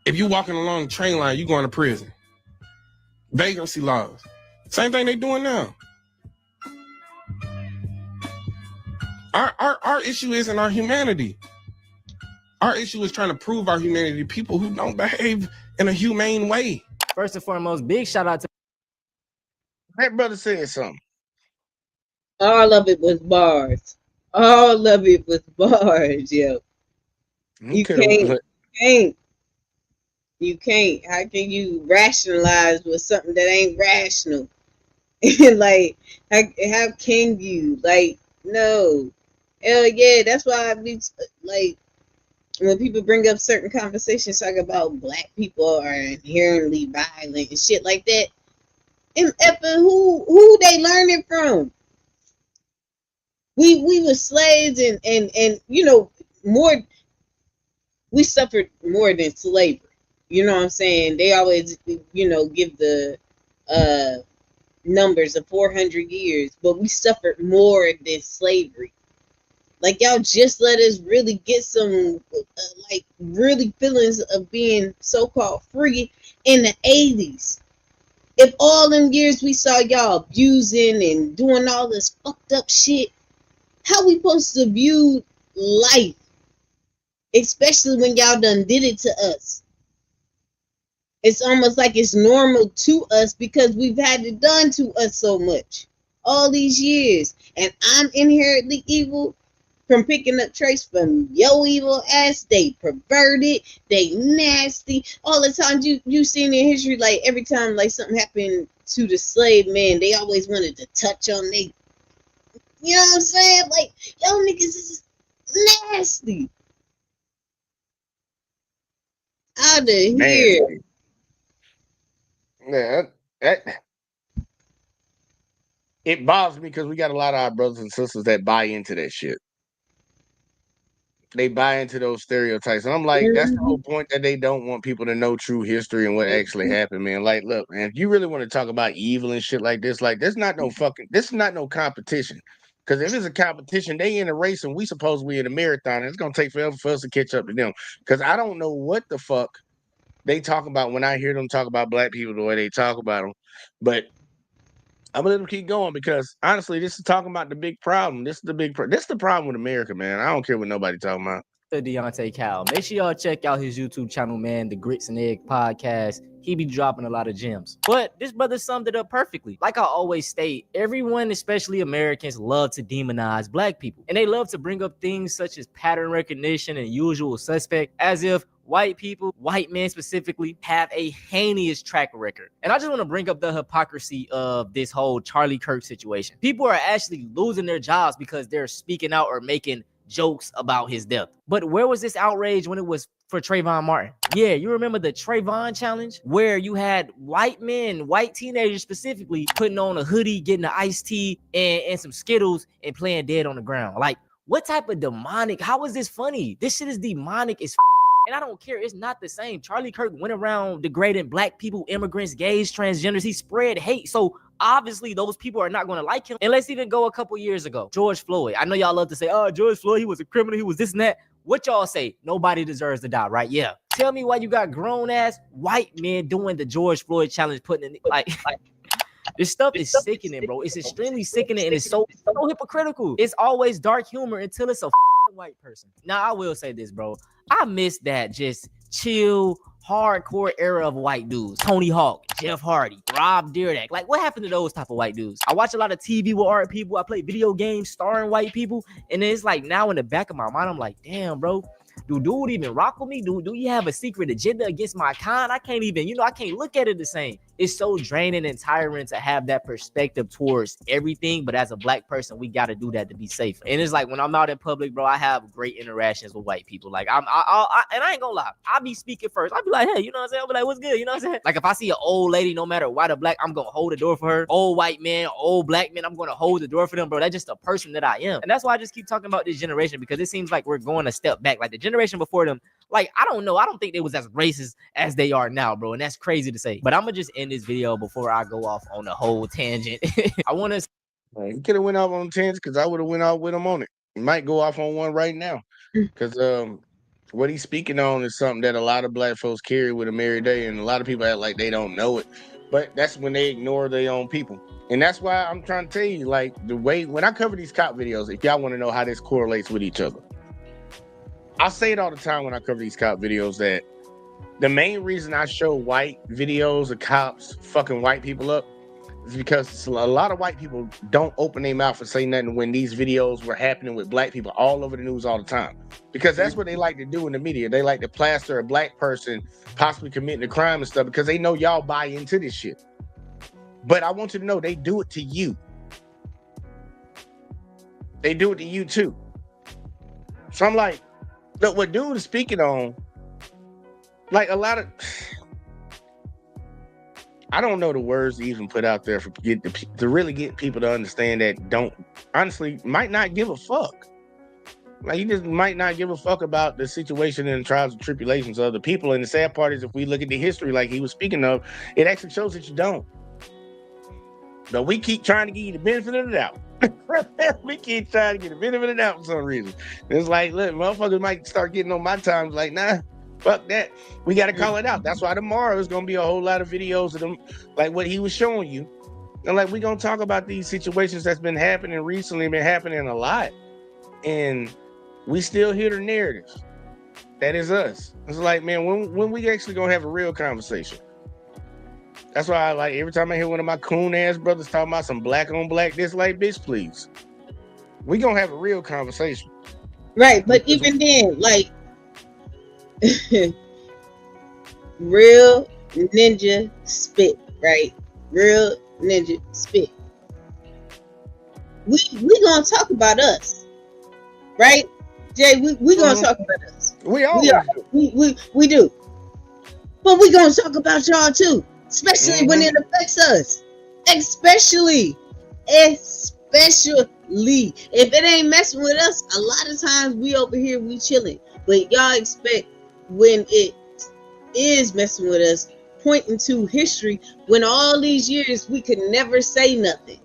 If you walking along the train line, you going to prison. Vagrancy laws. Same thing they doing now. Our issue isn't our humanity. Our issue is trying to prove our humanity to people who don't behave in a humane way. First and foremost, big shout out to that brother said something. All of it was bars. All of it was bars, yo. You can't. You can't. How can you rationalize with something that ain't rational? Like, how can you? Like, no. Hell yeah, that's why I be like, when people bring up certain conversations talk about black people are inherently violent and shit like that, and who they learning from? We were slaves and you know, more, we suffered more than slavery. You know what I'm saying? They always, you know, give the numbers of 400 years, but we suffered more than slavery. Like, y'all just let us really get some, like, really feelings of being so-called free in the 80s. If all them years we saw y'all abusing and doing all this fucked up shit, how we supposed to view life? Especially when y'all done did it to us. It's almost like it's normal to us because we've had it done to us so much all these years. And I'm inherently evil from picking up traits from yo evil ass. They perverted, they nasty. All the time you seen in history, like every time like something happened to the slave man, they always wanted to touch on they, you know what I'm saying? Like, yo niggas is nasty. Out of here. Yeah, it bothers me because we got a lot of our brothers and sisters that buy into that shit. They buy into those stereotypes. And I'm like, that's the whole point, that they don't want people to know true history and what actually happened, man. Like, look, man, if you really want to talk about evil and shit like this is not no competition. Because if it's a competition, they in a race and we supposed to be in a marathon. And it's going to take forever for us to catch up to them. Because I don't know what the fuck they talk about when I hear them talk about black people the way they talk about them. But I'm gonna let them keep going because honestly, this is talking about the big problem. This is the problem with America, man. I don't care what nobody talking about. Deontay Cal. Make sure y'all check out his YouTube channel, man, the Grits and Egg Podcast. He be dropping a lot of gems. But this brother summed it up perfectly. Like I always state, everyone, especially Americans, love to demonize black people. And they love to bring up things such as pattern recognition and usual suspect, as if white people, white men specifically, have a heinous track record. And I just want to bring up the hypocrisy of this whole Charlie Kirk situation. People are actually losing their jobs because they're speaking out or making jokes about his death. But where was this outrage when it was for Trayvon Martin? Yeah, you remember the Trayvon challenge where you had white men, white teenagers specifically, putting on a hoodie, getting an iced tea and some Skittles and playing dead on the ground. Like, what type of demonic? How is this funny? This shit is demonic as and I don't care. It's not the same. Charlie Kirk went around degrading black people, immigrants, gays, transgenders. He spread hate. So obviously those people are not going to like him. And let's even go a couple years ago. George Floyd. I know y'all love to say, oh, George Floyd, he was a criminal. He was this and that. What y'all say? Nobody deserves to die, right? Yeah. Tell me why you got grown ass white men doing the George Floyd challenge, putting in like this stuff is sickening, bro. It's extremely sickening and it's so hypocritical. It's always dark humor until it's a white person. Now, I will say this, bro. I miss that just chill, hardcore era of white dudes. Tony Hawk, Jeff Hardy, Rob Dyrdek. Like, what happened to those type of white dudes? I watch a lot of TV with art people. I play video games starring white people. And then it's like now in the back of my mind, I'm like, damn, bro. Do dude even rock with me? Do you have a secret agenda against my kind? I can't even, I can't look at it the same. It's so draining and tiring to have that perspective towards everything. But as a black person, we got to do that to be safe. And it's like when I'm out in public, bro, I have great interactions with white people. Like and I ain't gonna lie, I'll be speaking first. I'll be like, hey, you know what I'm saying? I'll be like, what's good? You know what I'm saying? Like if I see an old lady, no matter white or black, I'm gonna hold the door for her. Old white man, old black man, I'm gonna hold the door for them, bro. That's just a person that I am. And that's why I just keep talking about this generation, because it seems like we're going a step back. Like the generation before them, like, I don't know. I don't think they was as racist as they are now, bro. And that's crazy to say. But I'm going to just end this video before I go off on a whole tangent. I want to... He could have went off on tangents because I would have went off with him on it. He might go off on one right now. Because what he's speaking on is something that a lot of black folks carry with them every day. And a lot of people act like they don't know it. But that's when they ignore their own people. And that's why I'm trying to tell you, like, the way... When I cover these cop videos, if y'all want to know how this correlates with each other, I say it all the time when I cover these cop videos that the main reason I show white videos of cops fucking white people up is because a lot of white people don't open their mouth and say nothing when these videos were happening with black people all over the news all the time. Because that's what they like to do in the media. They like to plaster a black person possibly committing a crime and stuff because they know y'all buy into this shit. But I want you to know they do it to you. They do it to you too. So I'm like, look, what dude is speaking on, like a lot of, I don't know the words to even put out there to really get people to understand that honestly, might not give a fuck. Like, you just might not give a fuck about the situation and the trials and tribulations of other people. And the sad part is, if we look at the history like he was speaking of, it actually shows that you don't. But we keep trying to give you the benefit of the doubt. We keep trying to get the benefit of the doubt for some reason. It's like, look, motherfuckers might start getting on my times like, nah, fuck that. We got to call it out. That's why tomorrow there's going to be a whole lot of videos of them, like what he was showing you. And like, we're going to talk about these situations that's been happening recently, been happening a lot. And we still hear the narratives. That is us. It's like, man, when we actually going to have a real conversation? That's why I like every time I hear one of my coon ass brothers talking about some black on black, this like, bitch, please. We gonna have a real conversation. Right, but even then, like real ninja spit, right? Real ninja spit. We gonna talk about us, right? Jay, we gonna talk about us. We always do. We do. But we gonna talk about y'all too. Especially when it affects us. Especially. If it ain't messing with us, a lot of times we over here, we chilling. But y'all expect when it is messing with us, pointing to history, when all these years we could never say nothing.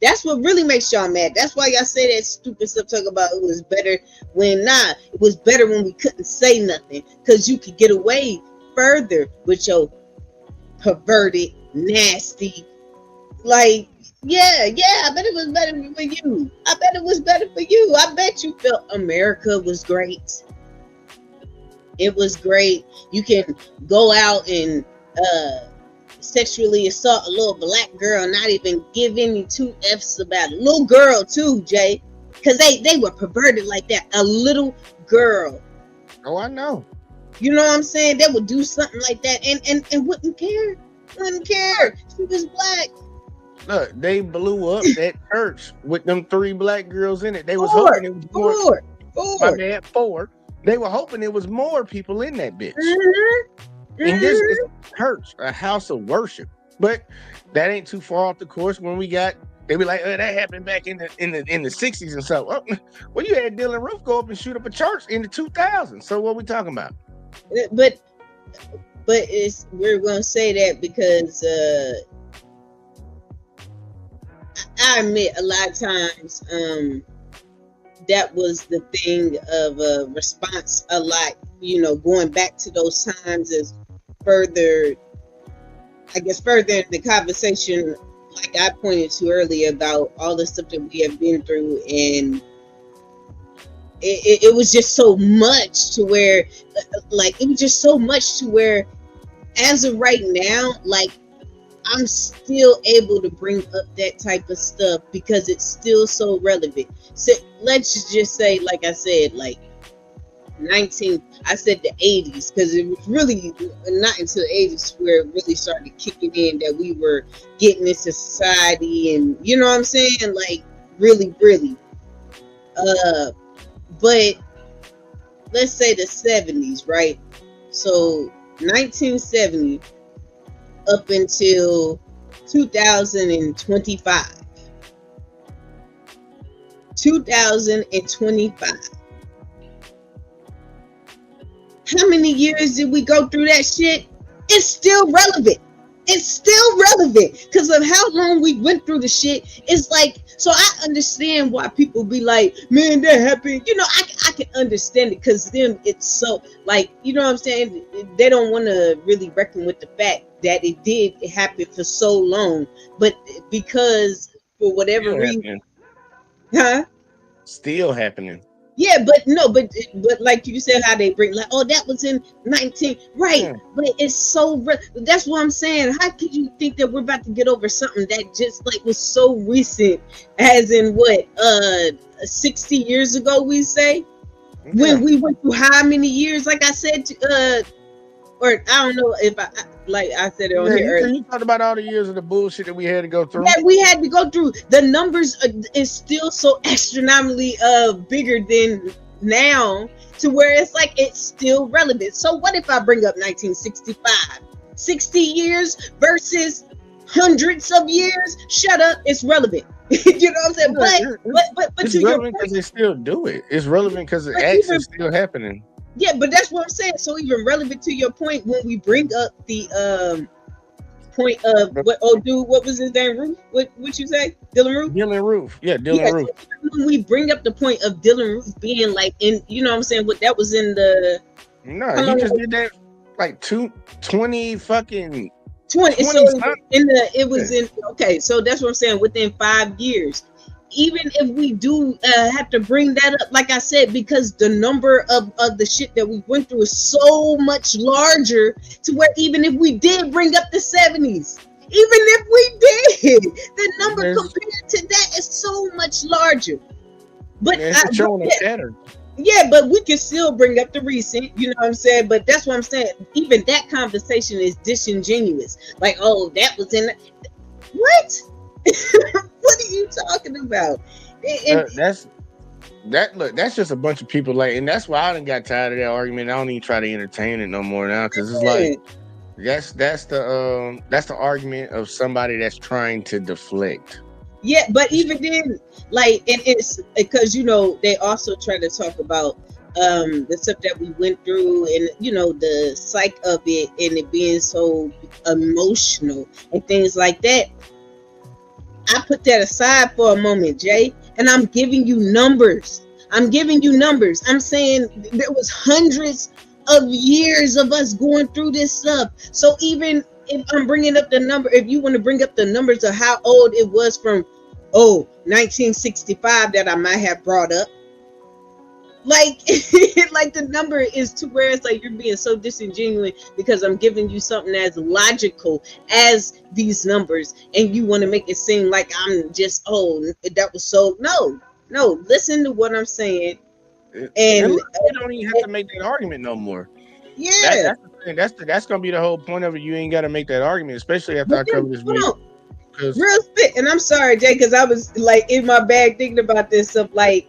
That's what really makes y'all mad. That's why y'all say that stupid stuff, talk about it was better when, nah, it was better when we couldn't say nothing. Because you could get away further with your perverted, nasty, like, yeah, I bet it was better for you. I bet it was better for you. I bet you felt America was great. It was great. You can go out and sexually assault a little black girl, not even give any two F's about it. Little girl too, Jay, because they were perverted like that. A little girl. Oh, I know. You know what I'm saying? They would do something like that and wouldn't care. Wouldn't care. She was black. Look, they blew up that church with them 3 black girls in it. They was hoping it was more. My bad, 4. They were hoping it was more people in that bitch. And this is a church, a house of worship. But that ain't too far off the course when we got. They be like, oh, that happened back in the 60s and so. Well, you had Dylan Roof go up and shoot up a church in the 2000s. So what we talking about? But we're gonna say that because I admit a lot of times that was the thing of a response a lot, going back to those times is further in the conversation, like I pointed to earlier about all the stuff that we have been through, and it was just so much to where, as of right now, like, I'm still able to bring up that type of stuff because it's still so relevant. So let's just say, like I said, like I said the 80s, because it was really not until the 80s where it really started kicking in that we were getting into society, and you know what I'm saying? Like, really. But let's say the 70s, right? So 1970 up until 2025. 2025. How many years did we go through that shit? It's still relevant. It's still relevant because of how long we went through the shit. It's like, so I understand why people be like, man, that happened. I can understand it because then it's so, like, you know what I'm saying? They don't want to really reckon with the fact that it did happen for so long, but because for whatever reason, Still happening. Yeah, but like you said, how they bring, like, oh, that was in 19, right? Yeah. But it's so that's what I'm saying. How could you think that we're about to get over something that just like was so recent, as in what 60 years ago? We say when we went through how many years? Like I said, or I don't know if I said it on here earlier. You talked about all the years of the bullshit that we had to go through. Yeah, we had to go through. The numbers is still so astronomically bigger than now, to where it's like it's still relevant. So what if I bring up 1965? 60 years versus hundreds of years? Shut up, it's relevant. You know what I'm saying? But it's relevant because they still do it. It's relevant because the acts is still happening. Yeah, but that's what I'm saying. So even relevant to your point, when we bring up the point of what? Oh, dude, what was his name? Roof? What you say? Dylan Roof? Dylan Roof. Yeah, Dylan Roof. So when we bring up the point of Dylan Roof being like in, you know what I'm saying? What that was in the. No, he just did that like 20 fucking 20. So it was in. Okay, so that's what I'm saying. Within 5 years. Even if we do have to bring that up, like I said, because the number of the shit that we went through is so much larger to where even if we did bring up the 70s, even if we did, the number compared to that is so much larger. But it's showing a pattern. Yeah, but we can still bring up the recent, you know what I'm saying? But that's what I'm saying. Even that conversation is disingenuous. Like, oh, that was in what? What are you talking about? That's just a bunch of people like, and that's why I done got tired of that argument. I don't even try to entertain it no more now, because it's like that's the argument of somebody that's trying to deflect. Yeah, but even then, like, and it's because they also try to talk about the stuff that we went through, and the psych of it, and it being so emotional and things like that. I put that aside for a moment, Jay, and I'm giving you numbers. I'm saying there was hundreds of years of us going through this stuff. So even if I'm bringing up the number, if you want to bring up the numbers of how old it was from, 1965 that I might have brought up, like the number is to where it's like you're being so disingenuous because I'm giving you something as logical as these numbers, and you want to make it seem like I'm just that was so no listen to what I'm saying, and you don't even have to make that argument no more. Yeah, that's the thing. That's gonna be the whole point of it. You ain't got to make that argument, especially after I cover this video. Real spit, and I'm sorry, Jay, because I was like in my bag thinking about this stuff, like.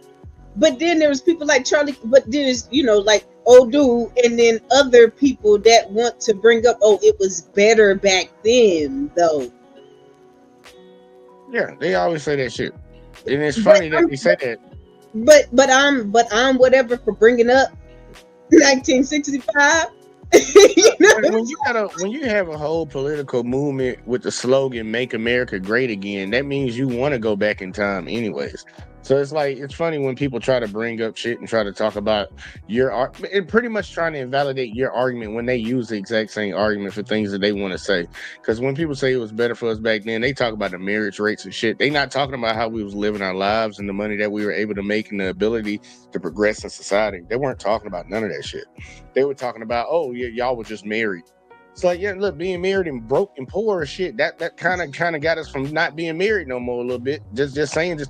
But then there was people like Charlie, but there's, like old dude, and then other people that want to bring up, it was better back then, though. Yeah, they always say that shit, and it's funny that they say that. But I'm whatever for bringing up 1965. When you have a whole political movement with the slogan "Make America Great Again," that means you want to go back in time, anyways. So it's funny when people try to bring up shit and try to talk about and pretty much trying to invalidate your argument when they use the exact same argument for things that they want to say. Because when people say it was better for us back then, they talk about the marriage rates and shit. They not talking about how we was living our lives and the money that we were able to make and the ability to progress in society. They weren't talking about none of that shit. They were talking about, y'all were just married. It's like, yeah, look, being married and broke and poor and shit, that kind of got us from not being married no more a little bit. Just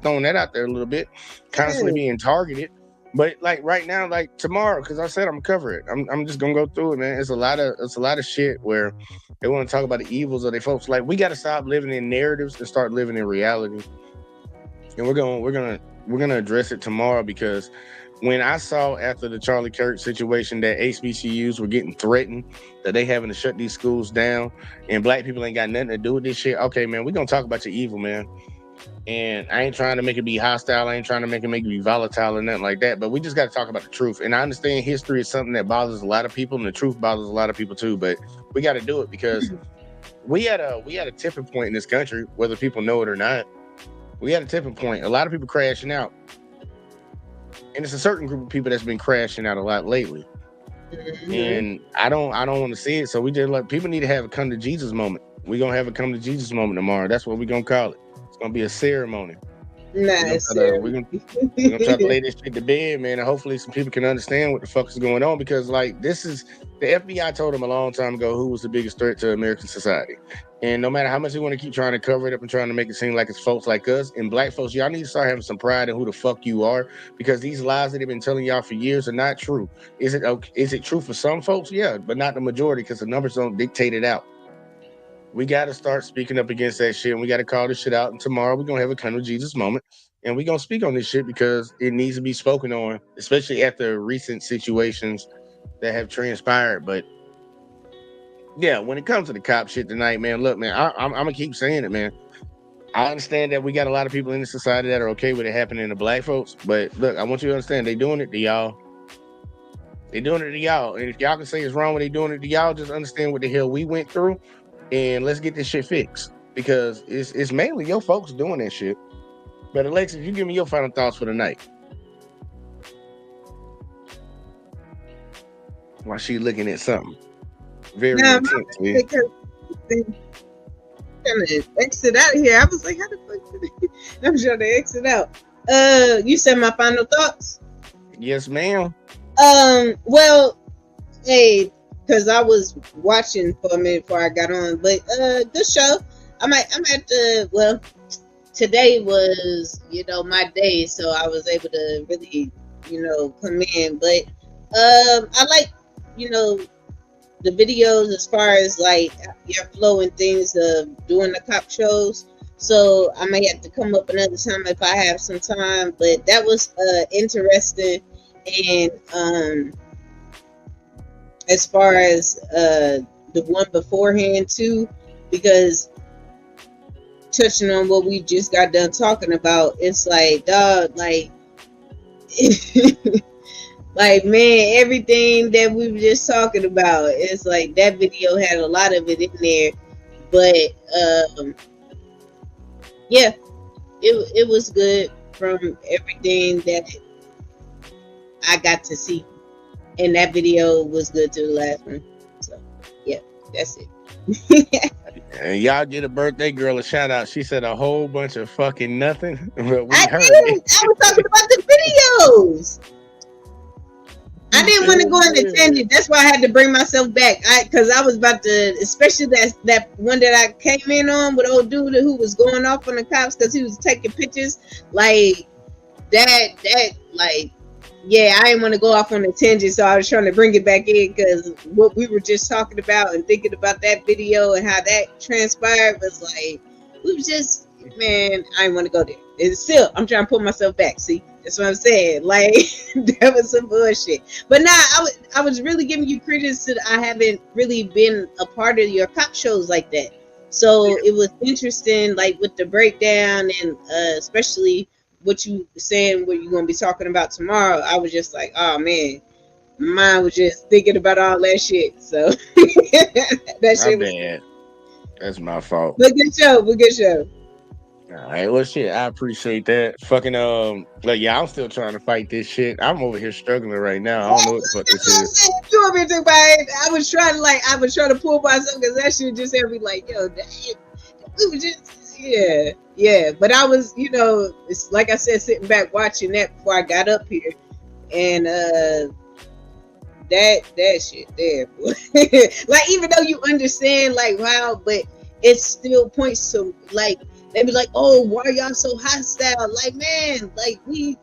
throwing that out there a little bit, constantly being targeted. But like right now, like tomorrow, because I said I'm cover it. I'm just gonna go through it, man. It's a lot of shit where they want to talk about the evils of their folks. Like, we got to stop living in narratives and start living in reality. And we're gonna address it tomorrow, because when I saw after the Charlie Kirk situation that HBCUs were getting threatened, that they having to shut these schools down, and black people ain't got nothing to do with this shit. Okay, man, we're gonna talk about your evil, man. And I ain't trying to make it be hostile. I ain't trying to make it be volatile or nothing like that. But we just got to talk about the truth. And I understand history is something that bothers a lot of people, and the truth bothers a lot of people too. But we got to do it, because we had a tipping point in this country, whether people know it or not. We had a tipping point. A lot of people crashing out. And it's a certain group of people that's been crashing out a lot lately. Mm-hmm. And I don't want to see it. So we just people need to have a come to Jesus moment. We're gonna have a come to Jesus moment tomorrow. That's what we're gonna call it. It's gonna be a ceremony. Nice. We're gonna try to lay this shit to bed, man, and hopefully some people can understand what the fuck is going on, because this is the FBI told them a long time ago who was the biggest threat to American society. And no matter how much they want to keep trying to cover it up and trying to make it seem like it's folks like us and black folks, y'all need to start having some pride in who the fuck you are, because these lies that they've been telling y'all for years are not true. Is it true for some folks? Yeah, but not the majority, because the numbers don't dictate it out. We got to start speaking up against that shit, and we got to call this shit out. And tomorrow we're going to have a come to Jesus moment, and we're going to speak on this shit because it needs to be spoken on, especially after recent situations that have transpired. But yeah, when it comes to the cop shit tonight, man, look, man, I'm going to keep saying it, man. I understand that we got a lot of people in the society that are okay with it happening to black folks, but look, I want you to understand they doing it to y'all. They doing it to y'all. And if y'all can say it's wrong when they doing it to y'all, just understand what the hell we went through. and let's get this shit fixed, because it's mainly your folks doing that shit. But Alexis, you give me your final thoughts for the night. While she looking at something very intense, man. Trying to exit out of here. I was like, how the fuck did I'm trying to exit out. You said my final thoughts? Yes, ma'am. Well, hey, because I was watching for a minute before I got on, but good show. I'm at the, well, today was, my day, so I was able to really, come in. But I like, the videos as far as like your flow and things of doing the cop shows. So I may have to come up another time if I have some time. But that was interesting. And as far as the one beforehand too, because touching on what we just got done talking about, it's like, dog, like like, man, everything that we were just talking about, it's like that video had a lot of it in there. But yeah, it was good from everything that I got to see. And that video was good to the last one. So yeah, that's it. And y'all get a birthday girl a shout out. She said a whole bunch of fucking nothing. But we I heard did. I was talking about the videos. I didn't want to go on the tangent. That's why I had to bring myself back. Because I was about to, especially that one that I came in on with old dude who was going off on the cops because he was taking pictures. Like that, like, yeah, I didn't want to go off on a tangent, so I was trying to bring it back in because what we were just talking about and thinking about that video and how that transpired was like, we was just, man, I didn't want to go there. And still, I'm trying to pull myself back. See, that's what I'm saying. Like, that was some bullshit. But nah, I was really giving you credence that I haven't really been a part of your cop shows like that. So it was interesting, like with the breakdown and especially what you saying, what you're going to be talking about tomorrow. I was just like, oh man, mine was just thinking about all that shit. So that shit was bad. That's my fault. But good show. All right, well, shit, I appreciate that. Fucking, like, yeah, I'm still trying to fight this shit. I'm over here struggling right now. I don't know what the fuck this is. You want me to talk about it? I was trying to pull myself because that shit just had me like, yo, damn, we were just, yeah. But I was, it's like I said, sitting back watching that before I got up here, and that shit there, boy. Like, even though you understand, like, wow, but it still points to like. They be like, oh, why are y'all so hostile? Like, man, like, we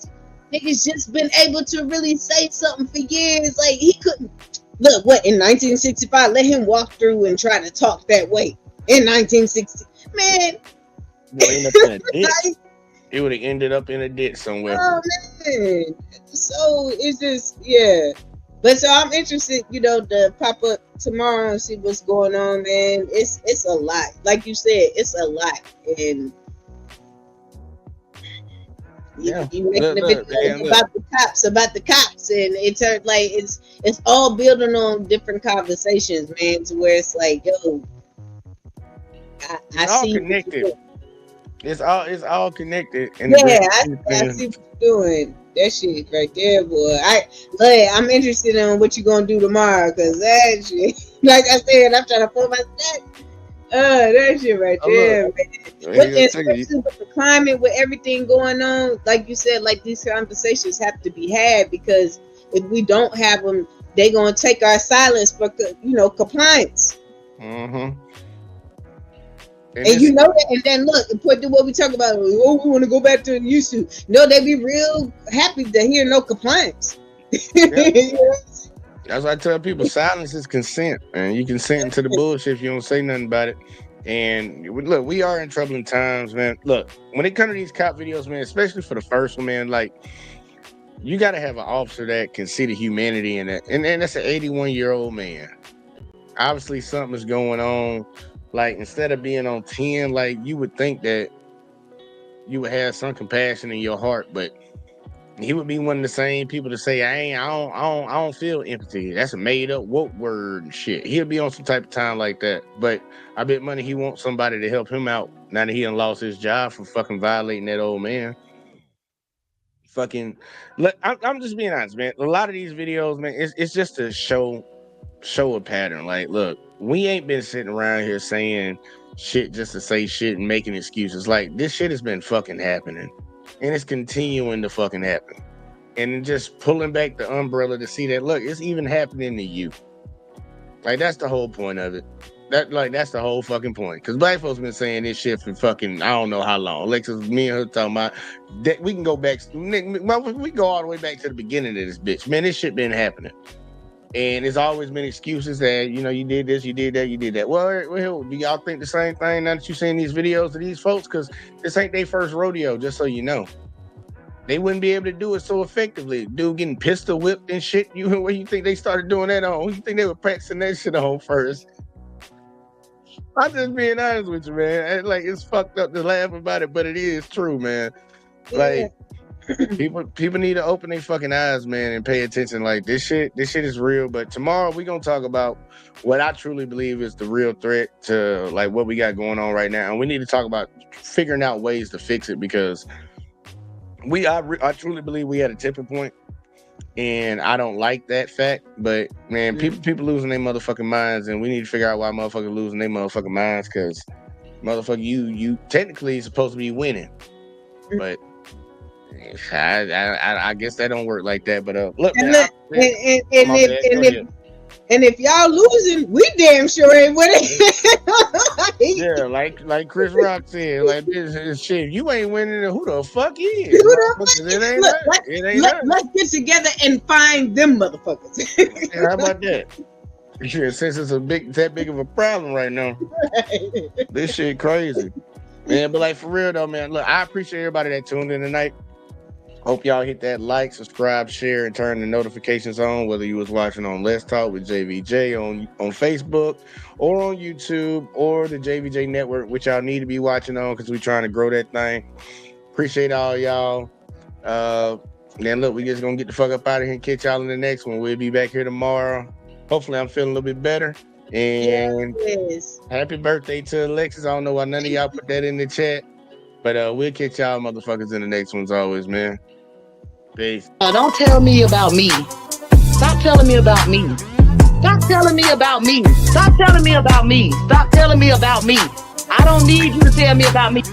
niggas just been able to really say something for years. Like, he couldn't. Look, what, in 1965, let him walk through and try to talk that way. In 1960, man. It would have ended up in a ditch somewhere. Oh, man. So, it's just, yeah. But so I'm interested, to pop up tomorrow and see what's going on, man. It's a lot. Like you said, it's a lot. And you making a video about the cops, and it turned like it's all building on different conversations, man, to where it's like, yo, I see connected. It's all connected. And I see what you're doing. That shit right there, boy. I'm interested in what you're gonna do tomorrow, because that shit, like I said, I'm trying to pull my stack. That shit right there, man. Especially with the climate, with everything going on, like you said, like these conversations have to be had, because if we don't have them, they're gonna take our silence for compliance. Mm-hmm. And you know that, and then look, put to what we talk about. Oh, we want to go back to used to. No, they be real happy to hear no compliance. That's why I tell people, silence is consent, and you consent to the bullshit if you don't say nothing about it. And look, we are in troubling times, man. Look, when it comes to these cop videos, man, especially for the first one, man, like, you got to have an officer that can see the humanity in it. And that's an 81-year-old man. Obviously, something's going on. Like, instead of being on 10, like, you would think that you would have some compassion in your heart, but He would be one of the same people to say, I don't feel empathy. That's a made up woke word and shit. He'll be on some type of time like that. But I bet money he wants somebody to help him out now that he done lost his job for fucking violating that old man. Fucking, look, I'm just being honest, man. A lot of these videos, man, it's just to show a pattern. Like, look, we ain't been sitting around here saying shit just to say shit and making excuses. Like, this shit has been fucking happening. And it's continuing to fucking happen. And just pulling back the umbrella to see that, look, it's even happening to you. Like, that's the whole point of it. That's the whole fucking point. Because black folks been saying this shit for fucking, I don't know how long. Alexis, me and her talking about that. We can go back. We go all the way back to the beginning of this bitch. Man, this shit been happening. And it's always been excuses that, you know, you did this, you did that, you did that. Well, do y'all think the same thing now that you're seeing these videos of these folks? Because this ain't their first rodeo, just so you know. They wouldn't be able to do it so effectively. Dude getting pistol whipped and shit. Where you think they started doing that on? Who you think they were practicing that shit on first? I'm just being honest with you, man. Like, it's fucked up to laugh about it, but it is true, man. Like, people need to open their fucking eyes, man, and pay attention. Like, this shit is real. But tomorrow we gonna talk about what I truly believe is the real threat to like what we got going on right now, and we need to talk about figuring out ways to fix it because I truly believe we had a tipping point, and I don't like that fact. But man, people losing their motherfucking minds, and we need to figure out why motherfuckers losing their motherfucking minds because motherfucker, you technically supposed to be winning, but. I guess that don't work like that, but look, man, and if y'all losing, we damn sure ain't winning. Yeah, like Chris Rock said, like this shit, you ain't winning. Who the fuck is? Let's get together and find them motherfuckers. How about that? Shit, since it's that big of a problem right now, this shit crazy, man. But like for real though, man. Look, I appreciate everybody that tuned in tonight. Hope y'all hit that like, subscribe, share, and turn the notifications on, whether you was watching on Let's Talk with JVJ on Facebook or on YouTube or the JVJ Network, which y'all need to be watching on because we're trying to grow that thing. Appreciate all y'all. Then look, we just gonna get the fuck up out of here and catch y'all in the next one. We'll be back here tomorrow. Hopefully I'm feeling a little bit better. And happy birthday to Alexis. I don't know why none of y'all put that in the chat. But we'll catch y'all motherfuckers in the next ones always, man. Peace. Don't tell me about me. Stop telling me about me. Stop telling me about me. Stop telling me about me. Stop telling me about me. I don't need you to tell me about me.